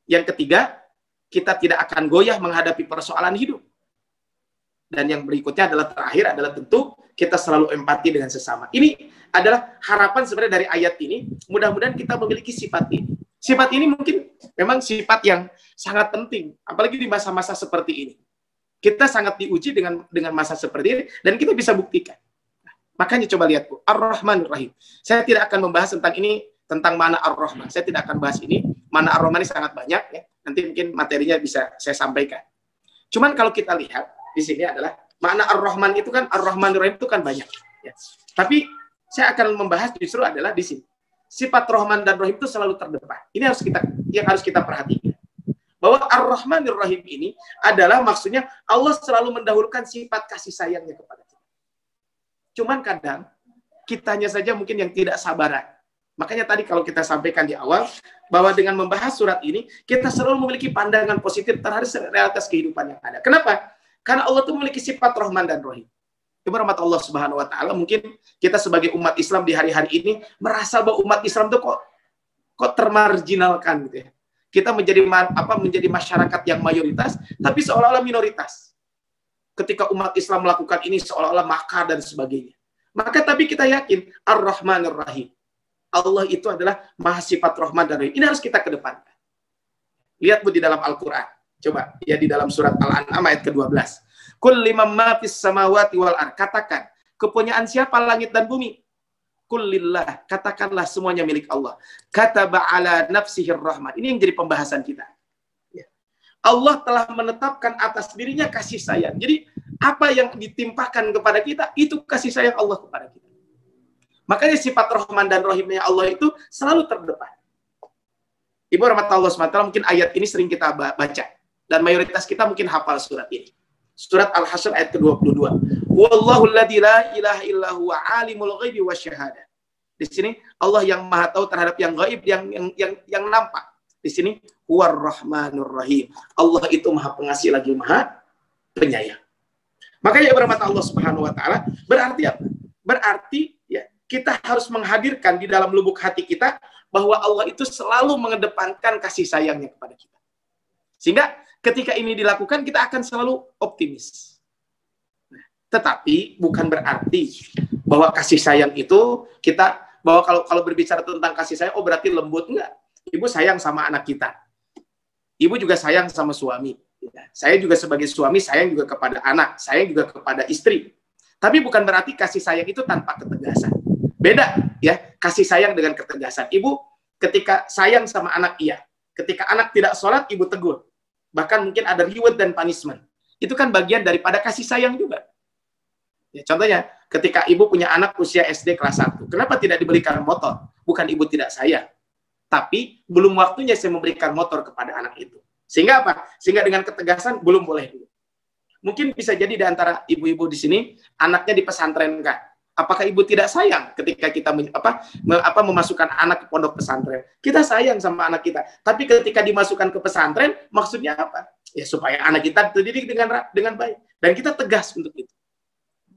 Speaker 1: Yang ketiga, kita tidak akan goyah menghadapi persoalan hidup. Dan yang berikutnya adalah terakhir adalah tentu kita selalu empati dengan sesama. Ini adalah harapan sebenarnya dari ayat ini. Mudah-mudahan kita memiliki sifat ini. Sifat ini mungkin memang sifat yang sangat penting, apalagi di masa-masa seperti ini. Kita sangat diuji dengan masa seperti ini, dan kita bisa buktikan. Nah, makanya coba lihat, Bu, Ar-Rahmanir Rahim. Saya tidak akan membahas tentang ini, tentang mana Ar-Rahman. Saya tidak akan bahas ini. Mana Ar-Rahman ini sangat banyak, ya. Nanti mungkin materinya bisa saya sampaikan. Cuman kalau kita lihat di sini adalah makna Ar-Rahman itu kan, Ar-Rahmanir Rahim itu kan banyak. Ya. Tapi saya akan membahas justru adalah di sini. Sifat Rahman dan Rahim itu selalu terdepan. Ini yang harus kita perhatikan. Bahwa Ar-Rahmanir Rahim ini adalah maksudnya Allah selalu mendahulukan sifat kasih sayangnya kepada kita. Cuman kadang kitanya saja mungkin yang tidak sabaran. Makanya tadi kalau kita sampaikan di awal bahwa dengan membahas surat ini kita selalu memiliki pandangan positif terhadap realitas kehidupan yang ada. Kenapa? Karena Allah itu memiliki sifat Rahman dan Rahim. Ibu rahmat Allah Subhanahu wa taala, mungkin kita sebagai umat Islam di hari-hari ini merasa bahwa umat Islam itu kok termarginalkan gitu ya. Kita menjadi masyarakat yang mayoritas tapi seolah-olah minoritas. Ketika umat Islam melakukan ini seolah-olah makar dan sebagainya. Maka tapi kita yakin Ar-Rahmanir Rahim. Allah itu adalah maha sifat Rahman dan Rahim. Ini harus kita kedepankan. Lihat Bu di dalam Al-Qur'an. Coba ya di dalam surat Al-An'am ayat ke-12. Kul liman ma fis samawati wal ard. Katakan, kepunyaan siapa langit dan bumi? Kul lillah. Katakanlah semuanya milik Allah. Kataba ala nafsihir rahmat. Ini yang jadi pembahasan kita. Ya. Allah telah menetapkan atas dirinya kasih sayang. Jadi apa yang ditimpakan kepada kita itu kasih sayang Allah kepada kita. Makanya sifat Rahman dan Rahimnya Allah itu selalu terdepan. Ibu rahmat Allah SWT, mungkin ayat ini sering kita baca. Dan mayoritas kita mungkin hafal surat ini. Surat Al-Hasyr ayat ke-22. Wallahu alladzi la ilaha illa huwa alimul ghaibi wasyahadah. Di sini Allah yang Maha tahu terhadap yang gaib, yang nampak. Di sini huwar rahmanur rahim. Allah itu Maha pengasih lagi Maha penyayang. Makanya bermata Allah Subhanahu wa taala berarti apa? Berarti ya kita harus menghadirkan di dalam lubuk hati kita bahwa Allah itu selalu mengedepankan kasih sayangnya kepada kita. Sehingga ketika ini dilakukan, kita akan selalu optimis. Nah, tetapi bukan berarti bahwa kasih sayang itu bahwa kalau berbicara tentang kasih sayang, oh berarti lembut. Enggak. Ibu sayang sama anak kita. Ibu juga sayang sama suami. Saya juga sebagai suami, sayang juga kepada anak. Sayang juga kepada istri. Tapi bukan berarti kasih sayang itu tanpa ketegasan. Beda ya, kasih sayang dengan ketegasan. Ibu ketika sayang sama anak, iya. Ketika anak tidak sholat, ibu tegur. Bahkan mungkin ada reward dan punishment. Itu kan bagian daripada kasih sayang juga. Ya, contohnya, ketika ibu punya anak usia SD kelas 1, kenapa tidak diberikan motor? Bukan ibu tidak sayang, tapi belum waktunya saya memberikan motor kepada anak itu. Sehingga apa? Sehingga dengan ketegasan belum boleh dulu. Mungkin bisa jadi di antara ibu-ibu di sini, anaknya dipesantrenkan. Apakah ibu tidak sayang ketika kita memasukkan anak ke pondok pesantren? Kita sayang sama anak kita. Tapi ketika dimasukkan ke pesantren, maksudnya apa? Ya supaya anak kita terdidik dengan baik. Dan kita tegas untuk itu.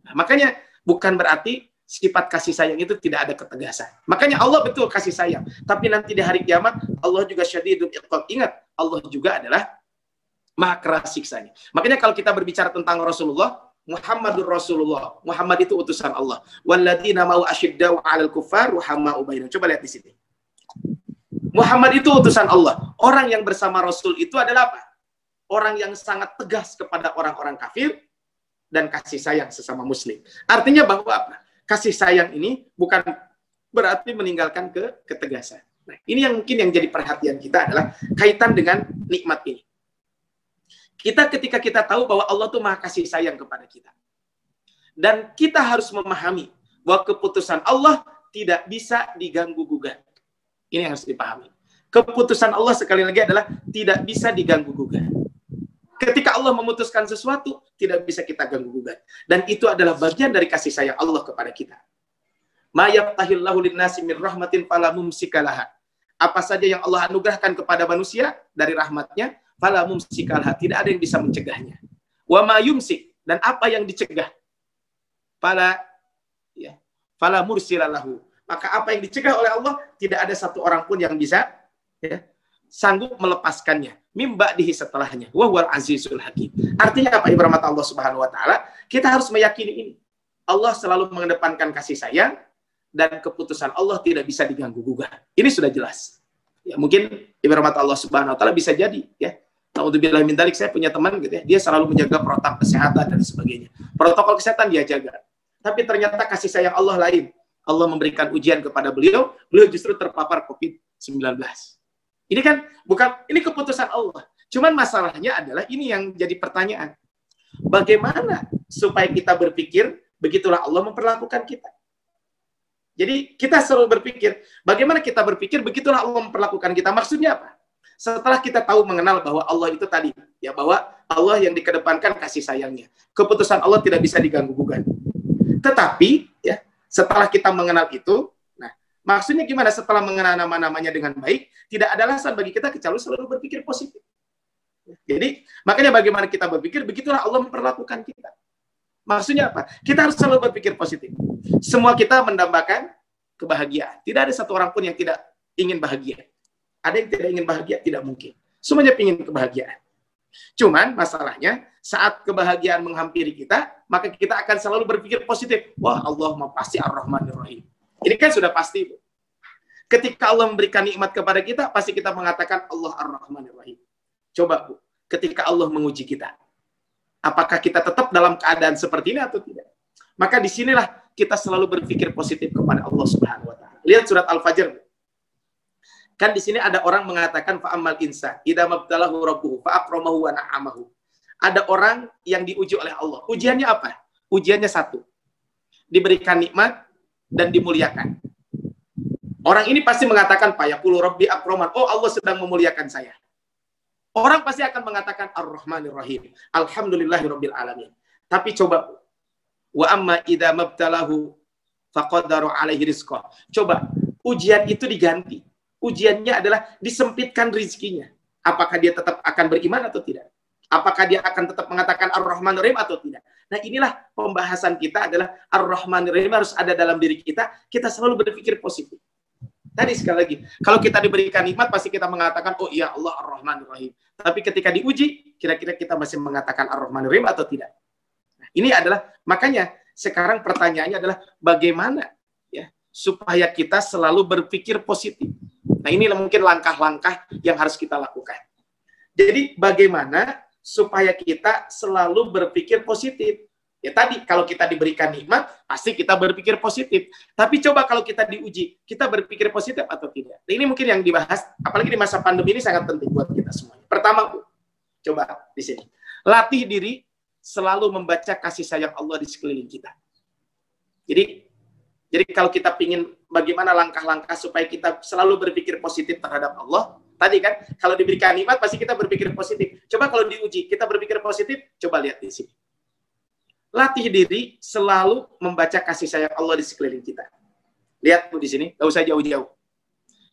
Speaker 1: Nah, makanya bukan berarti sifat kasih sayang itu tidak ada ketegasan. Makanya Allah betul kasih sayang. Tapi nanti di hari kiamat, Allah juga syadidul iqab. Ingat, Allah juga adalah maha keras siksanya. Makanya kalau kita berbicara tentang Rasulullah, Muhammadur Rasulullah. Muhammad itu utusan Allah. Walladzina ma'u asyiddau 'alal kuffar ruhamau bainahum. Coba lihat di sini. Muhammad itu utusan Allah. Orang yang bersama Rasul itu adalah apa? Orang yang sangat tegas kepada orang-orang kafir dan kasih sayang sesama muslim. Artinya bahwa apa? Kasih sayang ini bukan berarti meninggalkan ketegasan. Nah, ini yang mungkin yang jadi perhatian kita adalah kaitan dengan nikmat ini. Ketika kita tahu bahwa Allah tuh maha kasih sayang kepada kita. Dan kita harus memahami bahwa keputusan Allah tidak bisa diganggu-gugat. Ini yang harus dipahami. Keputusan Allah sekali lagi adalah tidak bisa diganggu-gugat. Ketika Allah memutuskan sesuatu, tidak bisa kita ganggu-gugat. Dan itu adalah bagian dari kasih sayang Allah kepada kita. Ma yaftahillahu lin-nasi min rahmatin fala mumsika laha. Apa saja yang Allah anugerahkan kepada manusia dari rahmatnya, fala mumsika laha. Tidak ada yang bisa mencegahnya. Wa ma yumsik, dan apa yang dicegah, fala mursila lahu. Maka apa yang dicegah oleh Allah, tidak ada satu orang pun yang bisa sanggup melepaskannya. Mimba dihi setelahnya. Wa huwal azizul hakim. Artinya apa? Ibarat Allah Subhanahu wa taala, kita harus meyakini ini. Allah selalu mengedepankan kasih sayang dan keputusan Allah tidak bisa diganggu-gugat. Ini sudah jelas. Ya, mungkin ibarat Allah Subhanahu wa taala bisa jadi ya. Naudzubillah min dzalik, saya punya teman gitu ya, dia selalu menjaga protokol kesehatan dan sebagainya. Protokol kesehatan dia jaga. Tapi ternyata kasih sayang Allah lain. Allah memberikan ujian kepada beliau justru terpapar COVID-19. Ini kan ini keputusan Allah. Cuman masalahnya adalah ini yang jadi pertanyaan. Bagaimana supaya kita berpikir begitulah Allah memperlakukan kita? Jadi kita selalu berpikir, bagaimana kita berpikir begitulah Allah memperlakukan kita? Maksudnya apa? Setelah kita tahu mengenal bahwa Allah itu tadi, ya, bahwa Allah yang dikedepankan kasih sayangnya. Keputusan Allah tidak bisa diganggu-gugat. Tetapi ya, setelah kita mengenal itu, nah, maksudnya gimana setelah mengenal nama-namanya dengan baik, tidak ada alasan bagi kita kecuali selalu berpikir positif. Jadi, makanya bagaimana kita berpikir, begitulah Allah memperlakukan kita. Maksudnya apa? Kita harus selalu berpikir positif. Semua kita mendambakan kebahagiaan. Tidak ada satu orang pun yang tidak ingin bahagia. Ada yang tidak ingin bahagia? Tidak mungkin. Semuanya ingin kebahagiaan. Cuman masalahnya, saat kebahagiaan menghampiri kita, maka kita akan selalu berpikir positif. Wah, Allah pasti Ar-Rahmanir Rahim. Ini kan sudah pasti, Bu. Ketika Allah memberikan nikmat kepada kita, pasti kita mengatakan Allah Ar-Rahmanir Rahim. Coba, Bu, ketika Allah menguji kita, apakah kita tetap dalam keadaan seperti ini atau tidak? Maka disinilah kita selalu berpikir positif kepada Allah Subhanahu wa taala. Lihat surat Al-Fajr, Bu. Kan di sini ada orang mengatakan fa'amal insa idza mabtalahu rabbuhu fa'akramahu wa na'amahu. Ada orang yang diuji oleh Allah. Ujiannya apa? Ujiannya satu. Diberikan nikmat dan dimuliakan. Orang ini pasti mengatakan fayaqulu rabbi akraman. Oh, Allah sedang memuliakan saya. Orang pasti akan mengatakan Ar-Rahmanir Rahim. Alhamdulillahirabbil alamin. Tapi coba, wa amma idza mabtalahu faqaddaru alaihi rizqah. Coba, ujian itu diganti. Ujiannya adalah disempitkan rezekinya. Apakah dia tetap akan beriman atau tidak? Apakah dia akan tetap mengatakan Ar-Rahmanir Rahim atau tidak? Nah, inilah pembahasan kita adalah Ar-Rahmanir Rahim harus ada dalam diri kita. Kita selalu berpikir positif. Tadi sekali lagi, kalau kita diberikan nikmat pasti kita mengatakan, oh iya Allah Ar-Rahmanir Rahim. Tapi ketika diuji, kira-kira kita masih mengatakan Ar-Rahmanir Rahim atau tidak? Nah, ini adalah, makanya sekarang pertanyaannya adalah bagaimana ya supaya kita selalu berpikir positif. Nah, inilah mungkin langkah-langkah yang harus kita lakukan. Jadi, bagaimana supaya kita selalu berpikir positif? Ya tadi, kalau kita diberikan nikmat, pasti kita berpikir positif. Tapi coba kalau kita diuji, kita berpikir positif atau tidak? Nah, ini mungkin yang dibahas, apalagi di masa pandemi ini sangat penting buat kita semuanya. Pertama, Bu, coba di sini. Latih diri selalu membaca kasih sayang Allah di sekeliling kita. Jadi kalau kita ingin bagaimana langkah-langkah supaya kita selalu berpikir positif terhadap Allah, tadi kan, kalau diberikan nikmat pasti kita berpikir positif. Coba kalau diuji, kita berpikir positif, coba lihat di sini. Latih diri selalu membaca kasih sayang Allah di sekeliling kita. Lihat Bu di sini, nggak usah jauh-jauh.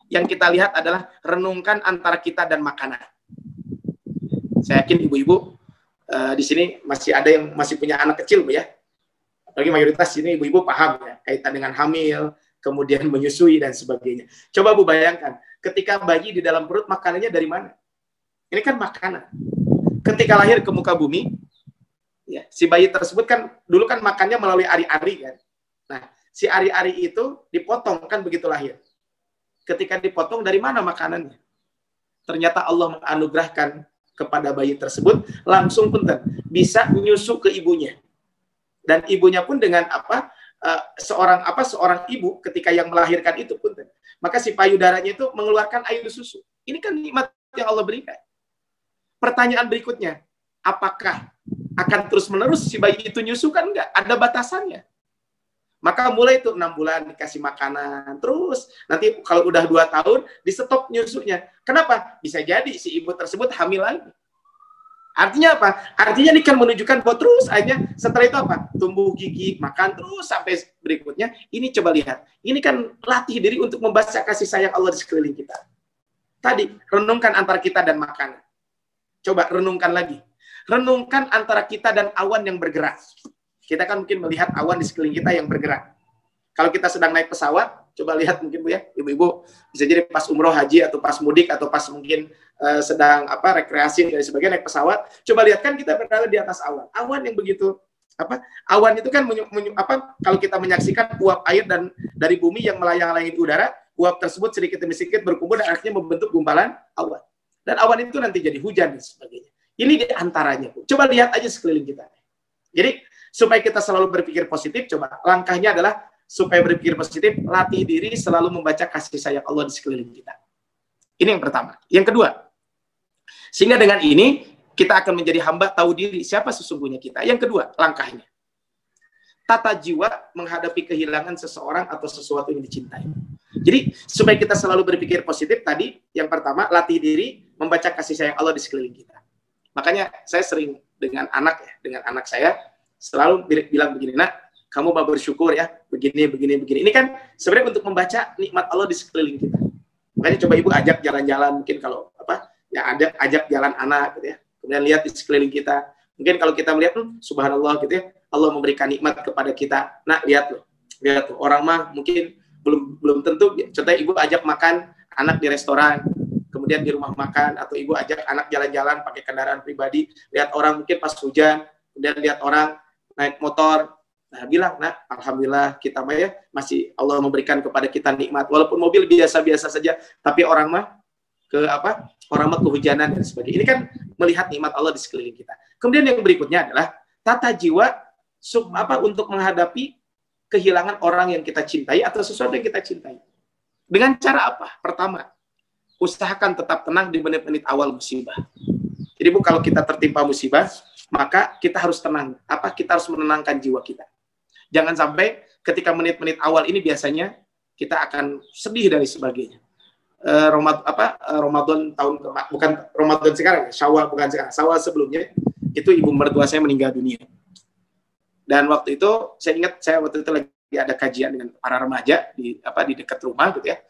Speaker 1: Yang kita lihat adalah renungkan antara kita dan makanan. Saya yakin ibu-ibu di sini masih ada yang masih punya anak kecil, Bu ya. Bagi mayoritas ini ibu-ibu paham ya, kaitan dengan hamil, kemudian menyusui dan sebagainya. Coba Bu bayangkan, ketika bayi di dalam perut makanannya dari mana? Ini kan makanan. Ketika lahir ke muka bumi, ya, si bayi tersebut kan dulu kan makannya melalui ari-ari kan. Nah, si ari-ari itu dipotong kan begitu lahir. Ketika dipotong dari mana makanannya? Ternyata Allah menganugerahkan kepada bayi tersebut langsung punten bisa menyusu ke ibunya. Dan ibunya pun dengan seorang ibu ketika yang melahirkan itu punten, maka si payudaranya itu mengeluarkan air susu. Ini kan nikmat yang Allah berikan. Pertanyaan berikutnya, apakah akan terus-menerus si bayi itu nyusu kan enggak, ada batasannya. Maka mulai itu 6 bulan dikasih makanan, terus nanti kalau udah 2 tahun di stop nyusunya. Kenapa? Bisa jadi si ibu tersebut hamil lagi. Artinya apa? Artinya ini kan menunjukkan bahwa terus aja setelah itu apa? Tumbuh gigi, makan terus sampai berikutnya. Ini coba lihat. Ini kan latih diri untuk membaca kasih sayang Allah di sekeliling kita. Tadi, renungkan antara kita dan makanan. Coba renungkan lagi. Renungkan antara kita dan awan yang bergerak. Kita kan mungkin melihat awan di sekeliling kita yang bergerak. Kalau kita sedang naik pesawat, coba lihat mungkin Bu ya, ibu-ibu bisa jadi pas umroh, haji, atau pas mudik, atau pas mungkin sedang rekreasi dan sebagainya naik pesawat. Coba lihat kan kita berada di atas awan. Awan yang begitu awan itu kan kalau kita menyaksikan uap air dan dari bumi yang melayang-layang di udara, uap tersebut sedikit demi sedikit berkumpul dan akhirnya membentuk gumpalan awan. Dan awan itu nanti jadi hujan dan sebagainya. Ini di antaranya, Bu. Coba lihat aja sekeliling kita. Jadi supaya kita selalu berpikir positif, coba langkahnya adalah supaya berpikir positif, latih diri selalu membaca kasih sayang Allah di sekeliling kita. Ini yang pertama. Yang kedua, sehingga dengan ini kita akan menjadi hamba tahu diri siapa sesungguhnya kita. Yang kedua, langkahnya. Tata jiwa menghadapi kehilangan seseorang atau sesuatu yang dicintai. Jadi, supaya kita selalu berpikir positif, tadi yang pertama, latih diri membaca kasih sayang Allah di sekeliling kita. Makanya saya sering dengan anak saya, selalu bilang begini, nak, kamu mau bersyukur ya, begini. Ini kan sebenarnya untuk membaca nikmat Allah di sekeliling kita. Makanya coba ibu ajak jalan-jalan, mungkin kalau ada ajak jalan anak, gitu ya. Kemudian lihat di sekeliling kita. Mungkin kalau kita melihat, subhanallah, gitu ya, Allah memberikan nikmat kepada kita. Nah, lihat loh, orang mah mungkin belum tentu. Contohnya ibu ajak makan anak di restoran, kemudian di rumah makan, atau ibu ajak anak jalan-jalan pakai kendaraan pribadi, lihat orang mungkin pas hujan, kemudian lihat orang naik motor, nah bilang, nah alhamdulillah kita mah ya masih Allah memberikan kepada kita nikmat, walaupun mobil biasa-biasa saja, tapi orang mah kehujanan dan sebagainya. Ini kan melihat nikmat Allah di sekeliling kita. Kemudian yang berikutnya adalah tata jiwa untuk menghadapi kehilangan orang yang kita cintai atau sesuatu yang kita cintai. Dengan cara apa? Pertama, usahakan tetap tenang di menit-menit awal musibah. Jadi Bu, kalau kita tertimpa musibah, maka kita harus tenang. Kita harus menenangkan jiwa kita. Jangan sampai ketika menit-menit awal ini biasanya kita akan sedih dan sebagainya. Ramadan bukan Ramadan sekarang, Syawal bukan sekarang. Syawal sebelumnya itu ibu mertua saya meninggal dunia. Dan waktu itu saya ingat saya waktu itu lagi ada kajian dengan para remaja di dekat rumah gitu ya.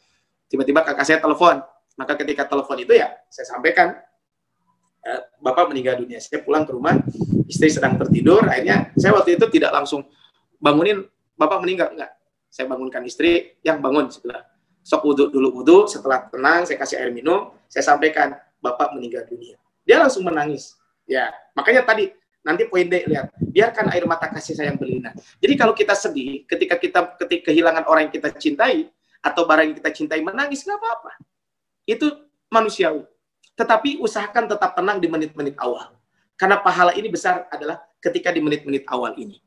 Speaker 1: Tiba-tiba kakak saya telepon. Maka ketika telepon itu ya saya sampaikan Bapak meninggal dunia. Saya pulang ke rumah, istri sedang tertidur. Akhirnya saya waktu itu tidak langsung bangunin Bapak meninggal, enggak. Saya bangunkan istri, yang bangun sebelah. Sok wudhu, setelah tenang saya kasih air minum, saya sampaikan Bapak meninggal dunia. Dia langsung menangis. Ya, makanya tadi nanti poin D, lihat, biarkan air mata kasih sayang berlinang. Jadi kalau kita sedih, ketika kehilangan orang yang kita cintai atau barang yang kita cintai menangis, nggak apa-apa. Itu manusiawi. Tetapi usahakan tetap tenang di menit-menit awal. Karena pahala ini besar adalah ketika di menit-menit awal ini.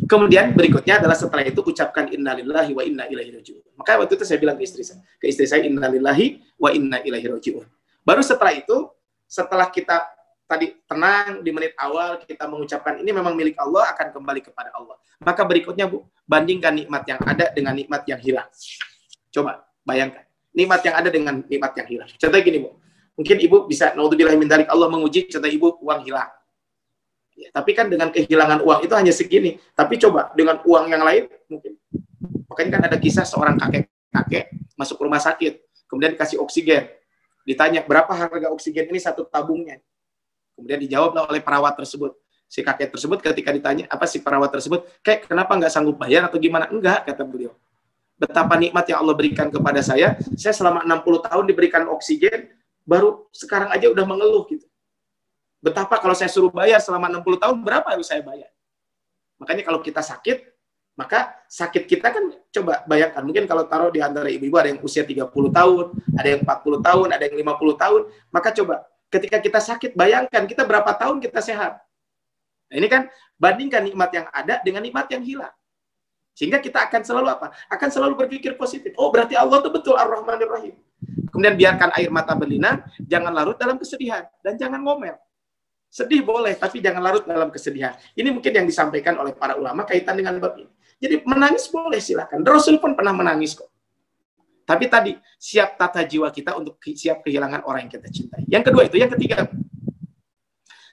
Speaker 1: Kemudian berikutnya adalah setelah itu ucapkan innalillahi wa inna ilaihi raji'un. Maka waktu itu saya bilang ke istri saya innalillahi wa inna ilaihi raji'un. Baru setelah itu, setelah kita tadi tenang di menit awal, kita mengucapkan ini memang milik Allah, akan kembali kepada Allah. Maka berikutnya Bu, bandingkan nikmat yang ada dengan nikmat yang hilang. Coba bayangkan, nikmat yang ada dengan nikmat yang hilang. Contohnya gini Bu, mungkin ibu bisa, naudzubillahi min dzalik, Allah menguji, contoh ibu uang hilang. Ya, tapi kan dengan kehilangan uang itu hanya segini. Tapi coba dengan uang yang lain mungkin. Makanya kan ada kisah seorang kakek masuk rumah sakit, kemudian dikasih oksigen. Ditanya, berapa harga oksigen ini satu tabungnya? Kemudian dijawablah oleh perawat tersebut. Si kakek tersebut ketika ditanya, si perawat tersebut, kayak kenapa nggak sanggup bayar atau gimana? Enggak, kata beliau. Betapa nikmat yang Allah berikan kepada saya selama 60 tahun diberikan oksigen, baru sekarang aja udah mengeluh gitu. Betapa kalau saya suruh bayar selama 60 tahun, berapa harus saya bayar? Makanya kalau kita sakit, maka sakit kita kan coba bayangkan. Mungkin kalau taruh di antara ibu-ibu ada yang usia 30 tahun, ada yang 40 tahun, ada yang 50 tahun. Maka coba, ketika kita sakit, bayangkan kita berapa tahun kita sehat. Nah, ini kan bandingkan nikmat yang ada dengan nikmat yang hilang. Sehingga kita akan selalu Akan selalu berpikir positif. Oh, berarti Allah itu betul Ar-Rahmanir Rahim. Kemudian biarkan air mata berlinang, jangan larut dalam kesedihan, dan jangan ngomel. Sedih boleh, tapi jangan larut dalam kesedihan. Ini mungkin yang disampaikan oleh para ulama kaitan dengan bab ini. Jadi menangis boleh, silakan. Rasul pun pernah menangis kok. Tapi tadi, siap tata jiwa kita untuk siap kehilangan orang yang kita cintai. Yang kedua itu. Yang ketiga,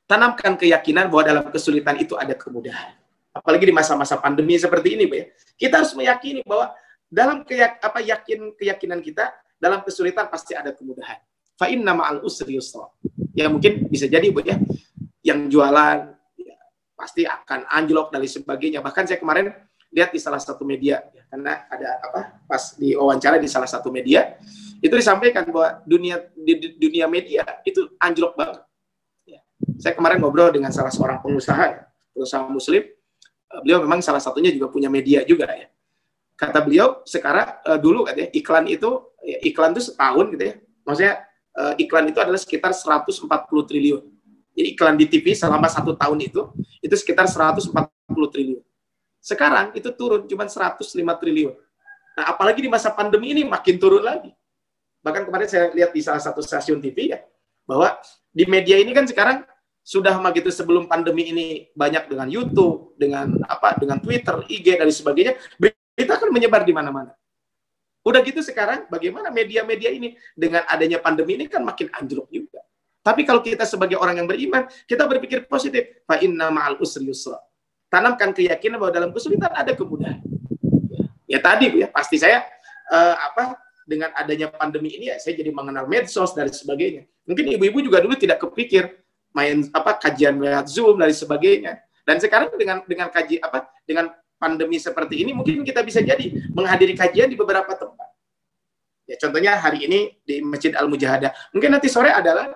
Speaker 1: tanamkan keyakinan bahwa dalam kesulitan itu ada kemudahan. Apalagi di masa-masa pandemi seperti ini, Bu, ya. Kita harus meyakini bahwa dalam keyakinan kita, dalam kesulitan pasti ada kemudahan. Fa inna ma'al usri yusra. Ya mungkin bisa jadi, Bu, ya, yang jualan ya, pasti akan anjlok dan sebagainya. Bahkan saya kemarin lihat di salah satu media, ya, karena ada pas di wawancara di salah satu media, itu disampaikan bahwa dunia media itu anjlok banget. Ya. Saya kemarin ngobrol dengan salah seorang pengusaha Muslim. Beliau memang salah satunya juga punya media juga, ya. Kata beliau sekarang dulu katanya iklan itu setahun gitu ya. Maksudnya iklan itu adalah sekitar 140 triliun. Jadi iklan di TV selama 1 tahun itu sekitar 140 triliun. Sekarang itu turun cuma 105 triliun. Nah, apalagi di masa pandemi ini makin turun lagi. Bahkan kemarin saya lihat di salah satu stasiun TV ya, bahwa di media ini kan sekarang sudah begitu sebelum pandemi ini banyak dengan YouTube, dengan Twitter, IG dan sebagainya, berita akan menyebar di mana-mana. Udah gitu sekarang bagaimana media-media ini dengan adanya pandemi ini kan makin anjlok juga. Tapi kalau kita sebagai orang yang beriman, kita berpikir positif. Fa inna ma'al usri yusra. Tanamkan keyakinan bahwa dalam kesulitan ada kemudahan. Ya tadi ya, pasti saya dengan adanya pandemi ini ya saya jadi mengenal medsos dan sebagainya. Mungkin ibu-ibu juga dulu tidak kepikir main kajian lewat Zoom dan sebagainya. Dan sekarang dengan pandemi seperti ini mungkin kita bisa jadi menghadiri kajian di beberapa tempat. Ya contohnya hari ini di Masjid Al-Mujahadah. Mungkin nanti sore adalah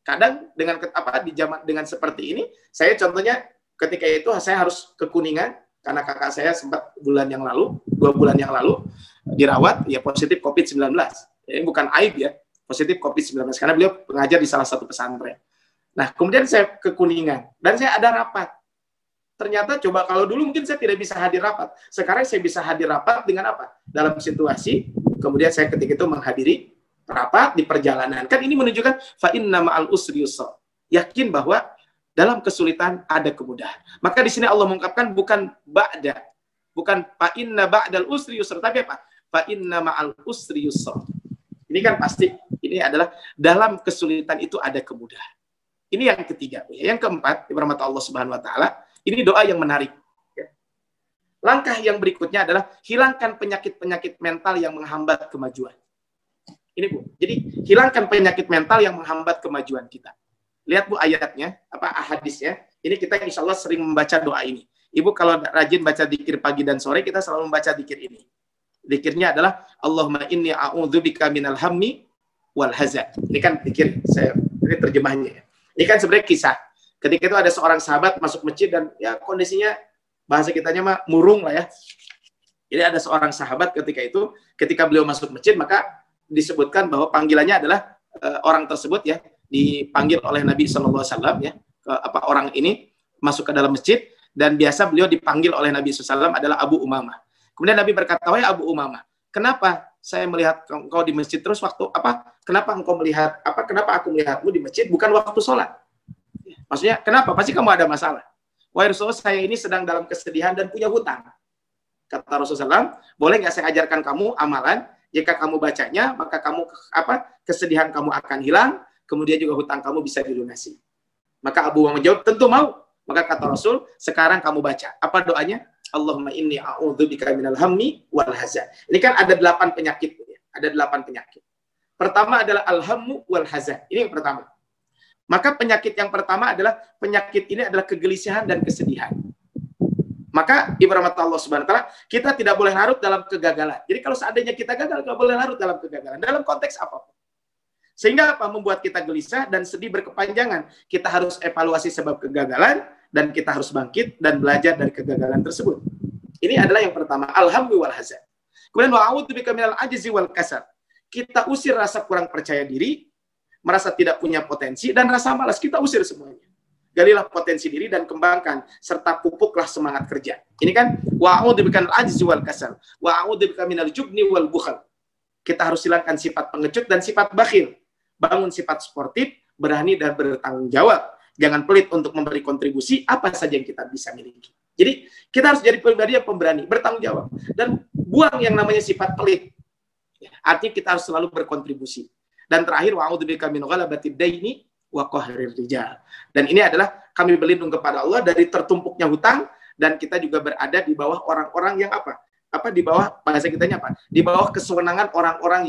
Speaker 1: kadang dengan seperti ini, saya contohnya ketika itu saya harus ke Kuningan karena kakak saya sempat 2 bulan yang lalu dirawat ya positif COVID-19. Ini bukan aib ya, positif COVID-19 karena beliau pengajar di salah satu pesantren. Nah, kemudian saya ke Kuningan dan saya ada rapat. Ternyata coba kalau dulu mungkin saya tidak bisa hadir rapat. Sekarang saya bisa hadir rapat dengan apa? Dalam situasi kemudian saya ketika itu menghadiri rapat di perjalanan. Kan ini menunjukkan fa inna ma'al usri yusra. Yakin bahwa dalam kesulitan ada kemudahan. Maka di sini Allah mengungkapkan bukan fa inna ba'dal usri yusra, tapi apa? Fa inna ma'al usri yusra. Ini kan pasti ini adalah dalam kesulitan itu ada kemudahan. Ini yang ketiga. Yang keempat, dirahmati Allah Subhanahu wa taala, ini doa yang menarik. Langkah yang berikutnya adalah hilangkan penyakit-penyakit mental yang menghambat kemajuan. Ini Bu, jadi hilangkan penyakit mental yang menghambat kemajuan kita. Lihat Bu ayatnya, hadisnya. Ini kita insya Allah sering membaca doa ini. Ibu kalau rajin baca zikir pagi dan sore, kita selalu membaca zikir ini. Zikirnya adalah Allahumma inni a'udzubika minal hammi wal hazan. Ini kan zikir, ini terjemahnya. Ini kan sebenarnya kisah. Ketika itu ada seorang sahabat masuk masjid dan ya kondisinya bahasa kitanya mah murung lah ya. Jadi ada seorang sahabat ketika beliau masuk masjid maka disebutkan bahwa panggilannya adalah orang tersebut ya dipanggil oleh Nabi SAW ya orang ini masuk ke dalam masjid dan biasa beliau dipanggil oleh Nabi SAW adalah Abu Umamah. Kemudian Nabi berkata, wahai Abu Umamah, kenapa saya melihat engkau di masjid terus kenapa aku melihatmu di masjid bukan waktu sholat? Maksudnya kenapa? Pasti kamu ada masalah. Wahai Rasulullah, saya ini sedang dalam kesedihan dan punya hutang. Kata Rasulullah, boleh nggak saya ajarkan kamu amalan? Jika kamu bacanya, maka kesedihan kamu akan hilang, kemudian juga hutang kamu bisa dilunasi. Maka Abu Umamah menjawab, tentu mau. Maka kata Rasul, sekarang kamu baca. Apa doanya? Allahumma inni a'udzubika minal hammi wal hazan. Ini kan ada 8 penyakit. Ada 8 penyakit. Pertama adalah al-hammu wal hazan. Ini yang pertama. Maka penyakit yang pertama adalah kegelisahan dan kesedihan. Maka ibarat Allah Subhanahu wa taala, kita tidak boleh larut dalam kegagalan. Jadi kalau seandainya kita gagal, tidak boleh larut dalam kegagalan dalam konteks apapun. Sehingga membuat kita gelisah dan sedih berkepanjangan. Kita harus evaluasi sebab kegagalan dan kita harus bangkit dan belajar dari kegagalan tersebut. Ini adalah yang pertama, alhamdu wal hazan. Kemudian wa'udzubika minal ajzi wal kasal. Kita usir rasa kurang percaya diri, merasa tidak punya potensi dan rasa malas, kita usir semuanya. Galilah potensi diri dan kembangkan serta pupuklah semangat kerja. Ini kan wa'udzubika minal ajzi wal kasal, wa'udzubika minal jubni wal bukhal. Kita harus hilangkan sifat pengecut dan sifat bakhil. Bangun sifat sportif, berani dan bertanggung jawab. Jangan pelit untuk memberi kontribusi apa saja yang kita bisa miliki. Jadi kita harus jadi pribadi yang pemberani, bertanggung jawab, dan buang yang namanya sifat pelit. Artinya kita harus selalu berkontribusi. Dan terakhir, wa'udzubika min ghalabatid daini wa qahrir rijal. Dan ini adalah kami berlindung kepada Allah dari tertumpuknya hutang, dan kita juga berada di bawah orang-orang yang di bawah, bahasa kitanya apa? Di bawah kesewenangan orang-orang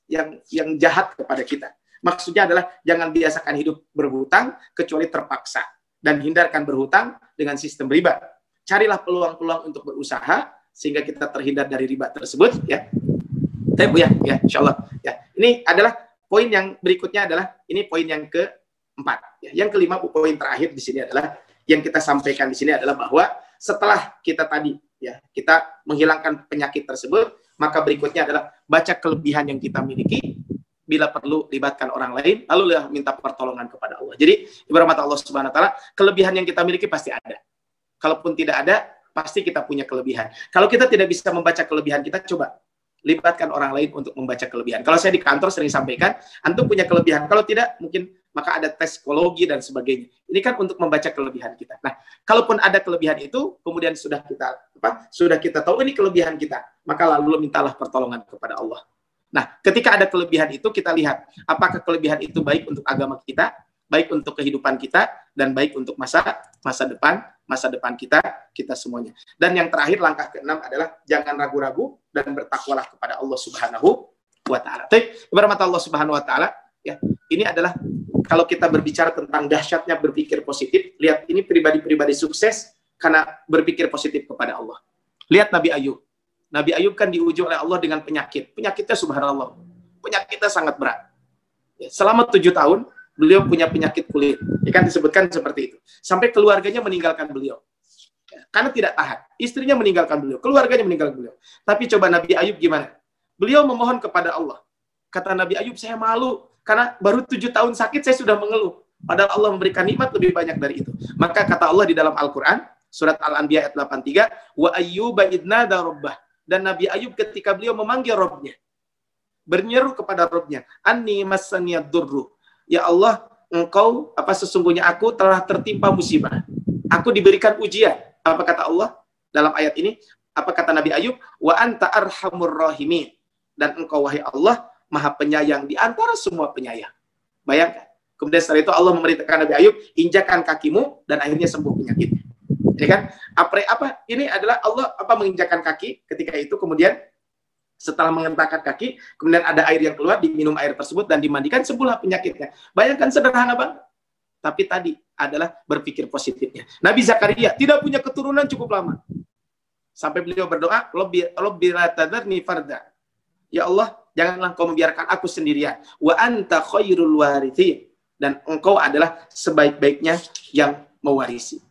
Speaker 1: yang jahat kepada kita. Maksudnya adalah jangan biasakan hidup berhutang kecuali terpaksa, dan hindarkan berhutang dengan sistem riba. Carilah peluang-peluang untuk berusaha sehingga kita terhindar dari riba tersebut, ya. Tapi Bu ya, insyaallah. Ya, ini adalah poin yang berikutnya adalah ini poin yang keempat. Ya. Yang kelima, Bu, poin terakhir di sini adalah yang kita sampaikan di sini adalah bahwa setelah kita tadi ya kita menghilangkan penyakit tersebut, maka berikutnya adalah baca kelebihan yang kita miliki. Bila perlu libatkan orang lain, lalu minta pertolongan kepada Allah. Jadi ibarat Allah Subhanahu wa taala, kelebihan yang kita miliki pasti ada. Kalaupun tidak ada, pasti kita punya kelebihan. Kalau kita tidak bisa membaca kelebihan kita, coba libatkan orang lain untuk membaca kelebihan. Kalau saya di kantor sering sampaikan, antum punya kelebihan. Kalau tidak, mungkin maka ada tes psikologi dan sebagainya. Ini kan untuk membaca kelebihan kita. Nah, kalaupun ada kelebihan itu, kemudian sudah kita tahu ini kelebihan kita, maka lalu mintalah pertolongan kepada Allah. Nah, ketika ada kelebihan itu, kita lihat apakah kelebihan itu baik untuk agama kita, baik untuk kehidupan kita, dan baik untuk masa depan kita semuanya. Dan yang terakhir, langkah keenam adalah jangan ragu-ragu dan bertakwalah kepada Allah Subhanahu wa taala. Ibarat Allah Subhanahu wa taala, ya, ini adalah kalau kita berbicara tentang dahsyatnya berpikir positif, lihat ini pribadi-pribadi sukses karena berpikir positif kepada Allah. Lihat Nabi Ayub. Nabi Ayub kan diuji oleh Allah dengan penyakit. Penyakitnya subhanallah. Penyakitnya sangat berat. Ya, selama 7 tahun, beliau punya penyakit kulit. Ya kan disebutkan seperti itu. Sampai keluarganya meninggalkan beliau. Ya, karena tidak tahan. Istrinya meninggalkan beliau. Keluarganya meninggalkan beliau. Tapi coba Nabi Ayub gimana? Beliau memohon kepada Allah. Kata Nabi Ayub, saya malu. Karena baru 7 tahun sakit, saya sudah mengeluh. Padahal Allah memberikan nikmat lebih banyak dari itu. Maka kata Allah di dalam Al-Quran, surat Al-Anbiya ayat 83, wa ayyuba idnada rabbah. Dan Nabi Ayub ketika beliau memanggil Rabb-nya, bernyeru kepada Rabb-nya, anni massaniyad durru. Ya Allah, engkau, sesungguhnya aku telah tertimpa musibah. Aku diberikan ujian. Apa kata Allah dalam ayat ini? Apa kata Nabi Ayub? Wa anta arhamur rahimin. Dan engkau, wahai Allah, maha penyayang di antara semua penyayang. Bayangkan. Kemudian setelah itu Allah memerintahkan Nabi Ayub, injakan kakimu, dan akhirnya sembuh penyakitnya. Ini kan ini adalah Allah menginjakkan kaki ketika itu, kemudian setelah mengentakkan kaki, kemudian ada air yang keluar, diminum air tersebut dan dimandikan, sembuhlah penyakitnya. Bayangkan sederhana banget. Tapi tadi adalah berpikir positifnya. Nabi Zakaria tidak punya keturunan cukup lama. Sampai beliau berdoa, Rabbi la tadharni farda. Ya Allah, janganlah engkau membiarkan aku sendirian. Wa anta khairul warithin. Dan engkau adalah sebaik-baiknya yang mewarisi.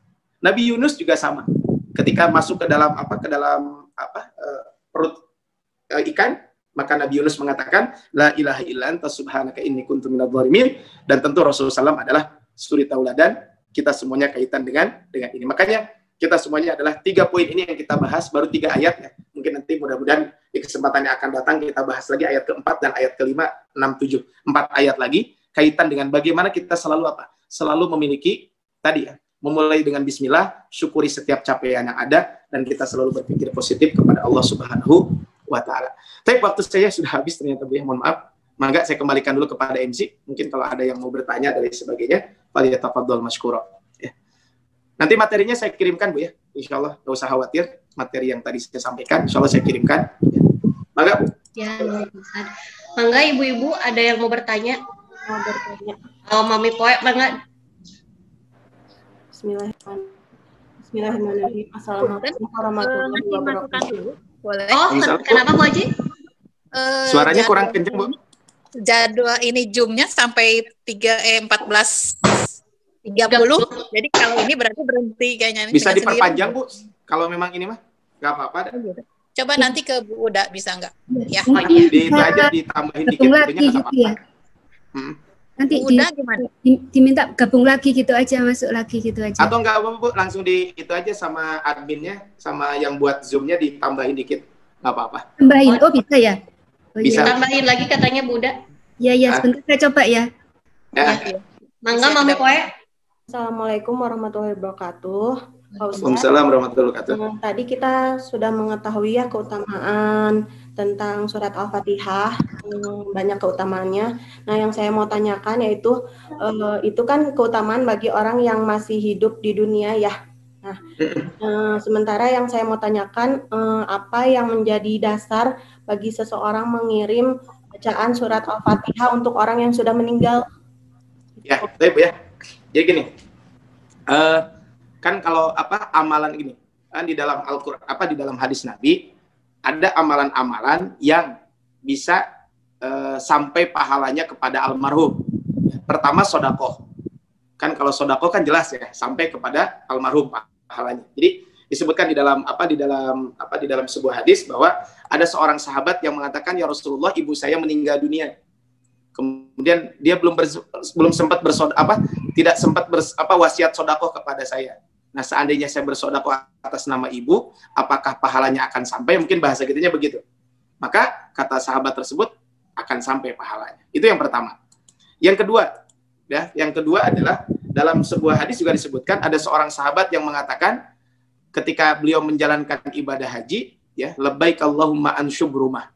Speaker 1: Nabi Yunus juga sama. Ketika masuk ke dalam perut ikan, maka Nabi Yunus mengatakan la ilaha illa anta subhanaka inni kuntu minadh dhalimin. Dan tentu Rasulullah SAW adalah suri tauladan. Kita semuanya kaitan dengan ini. Makanya kita semuanya adalah 3 poin ini yang kita bahas, baru 3 ayat ya. Mungkin nanti mudah-mudahan di kesempatan yang akan datang kita bahas lagi ayat keempat dan ayat kelima, 6, 7, 4 ayat lagi kaitan dengan bagaimana kita selalu memiliki tadi ya. Memulai dengan bismillah, syukuri setiap capaian yang ada, dan kita selalu berpikir positif kepada Allah Subhanahu wa taala. Tapi waktu saya sudah habis ternyata, Bu ya, mohon maaf. Mangga saya kembalikan dulu kepada MC. Mungkin kalau ada yang mau bertanya dari sebagainya, falyatafaddal masykura. Ya. Nanti materinya saya kirimkan, Bu ya. Insyaallah, enggak usah khawatir. Materi yang tadi saya sampaikan, insyaallah saya kirimkan. Ya. Mangga, Bu.
Speaker 2: Ya, mangga ibu-ibu ada yang mau bertanya? Mami Poe, mangga.
Speaker 4: Bismillahirrahmanirrahim. Assalamualaikum warahmatullahi wabarakatuh.
Speaker 5: Boleh.
Speaker 2: Kenapa Bu Haji?
Speaker 1: Suaranya kurang kencang, Bu.
Speaker 5: Jadwal ini Zoom-nya sampai 14.30. Jadi kalau ini berarti berhenti kayaknya.
Speaker 1: Bisa diperpanjang, Bu. Kalau memang ini mah nggak apa-apa.
Speaker 5: Coba nanti ke Bu Uda, bisa nggak? Ya.
Speaker 1: Itu aja ditambahin dikit
Speaker 3: gitu ya. Nanti
Speaker 5: udah gimana?
Speaker 3: Diminta gabung lagi gitu aja, masuk lagi gitu aja.
Speaker 1: Atau enggak apa-apa, Bu, langsung itu aja sama adminnya, sama yang buat Zoom-nya ditambahin dikit. Enggak apa-apa.
Speaker 3: Tambahin, bisa ya?
Speaker 1: Bisa.
Speaker 3: Iya.
Speaker 2: Tambahin lagi katanya Buda.
Speaker 3: Iya, sebentar saya coba ya.
Speaker 1: Ya.
Speaker 2: Mangga Mami Poe.
Speaker 4: Assalamualaikum warahmatullahi wabarakatuh. Pak Ustadz,
Speaker 1: Waalaikumsalam warahmatullahi wabarakatuh.
Speaker 4: tadi kita sudah mengetahui ya keutamaan tentang surat Al-Fatihah, banyak keutamaannya. Nah, yang saya mau tanyakan yaitu itu kan keutamaan bagi orang yang masih hidup di dunia ya. Nah, sementara yang saya mau tanyakan apa yang menjadi dasar bagi seseorang mengirim bacaan surat Al-Fatihah untuk orang yang sudah meninggal?
Speaker 1: Ya, baik Bu ya. Jadi gini, kan kalau amalan ini kan di dalam Al-Qur'an di dalam hadis Nabi ada amalan-amalan yang bisa sampai pahalanya kepada almarhum. Pertama sodakoh. Kan kalau sodakoh kan jelas ya sampai kepada almarhum pahalanya. Jadi disebutkan di dalam sebuah hadis bahwa ada seorang sahabat yang mengatakan, ya Rasulullah, ibu saya meninggal dunia. Kemudian dia belum sempat tidak sempat wasiat sodakoh kepada saya. Nah, seandainya saya bersodakoh atas nama ibu, apakah pahalanya akan sampai? Mungkin bahasa kitanya begitu. Maka kata sahabat tersebut akan sampai pahalanya. Itu yang pertama. Yang kedua adalah dalam sebuah hadis juga disebutkan ada seorang sahabat yang mengatakan ketika beliau menjalankan ibadah haji, ya, labbaik Allahumma an syubrumah.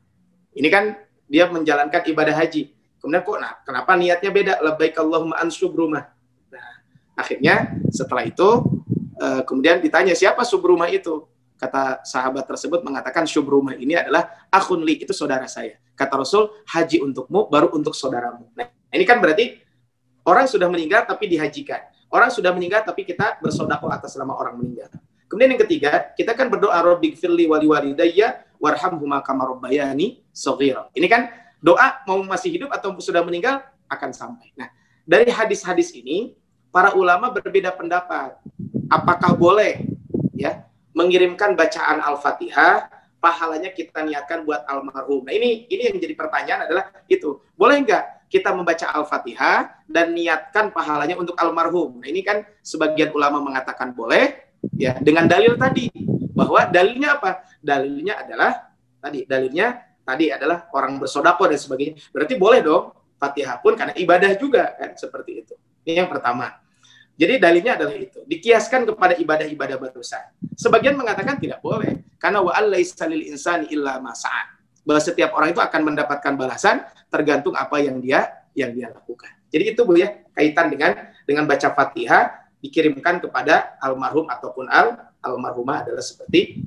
Speaker 1: Ini kan dia menjalankan ibadah haji. Kemudian kenapa niatnya beda? Labbaik Allahumma an syubrumah. Nah, akhirnya setelah itu kemudian ditanya siapa Subrumah itu. Kata sahabat tersebut mengatakan Subrumah ini adalah akhun li, itu saudara saya. Kata Rasul, haji untukmu baru untuk saudaramu. Nah, ini kan berarti orang sudah meninggal tapi dihajikan. Orang sudah meninggal tapi kita bersedekah atas nama orang meninggal. Kemudian yang ketiga, kita kan berdoa Rabbighfirli wa liwalidayya warhamhuma kama rabbayani shaghira. Ini kan doa mau masih hidup atau sudah meninggal akan sampai. Nah, dari hadis-hadis ini para ulama berbeda pendapat. Apakah boleh ya mengirimkan bacaan Al-Fatihah, pahalanya kita niatkan buat almarhum. Nah, ini yang jadi pertanyaan adalah itu. Boleh nggak kita membaca Al-Fatihah dan niatkan pahalanya untuk almarhum? Nah, ini kan sebagian ulama mengatakan boleh ya dengan dalil tadi. Bahwa dalilnya apa? Dalilnya adalah orang bersedekah dan sebagainya. Berarti boleh dong Fatihah pun karena ibadah juga kan, seperti itu. Ini yang pertama. Jadi dalilnya adalah itu. Dikiaskan kepada ibadah-ibadah barusan. Sebagian mengatakan tidak boleh. Karena wa'al laisa lil insani illa ma sa'a. Bahwa setiap orang itu akan mendapatkan balasan tergantung apa yang dia lakukan. Jadi itu Bu ya, kaitan dengan baca Fatihah dikirimkan kepada almarhum ataupun almarhumah adalah seperti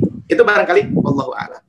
Speaker 1: itu. Itu barangkali wallahu a'lam.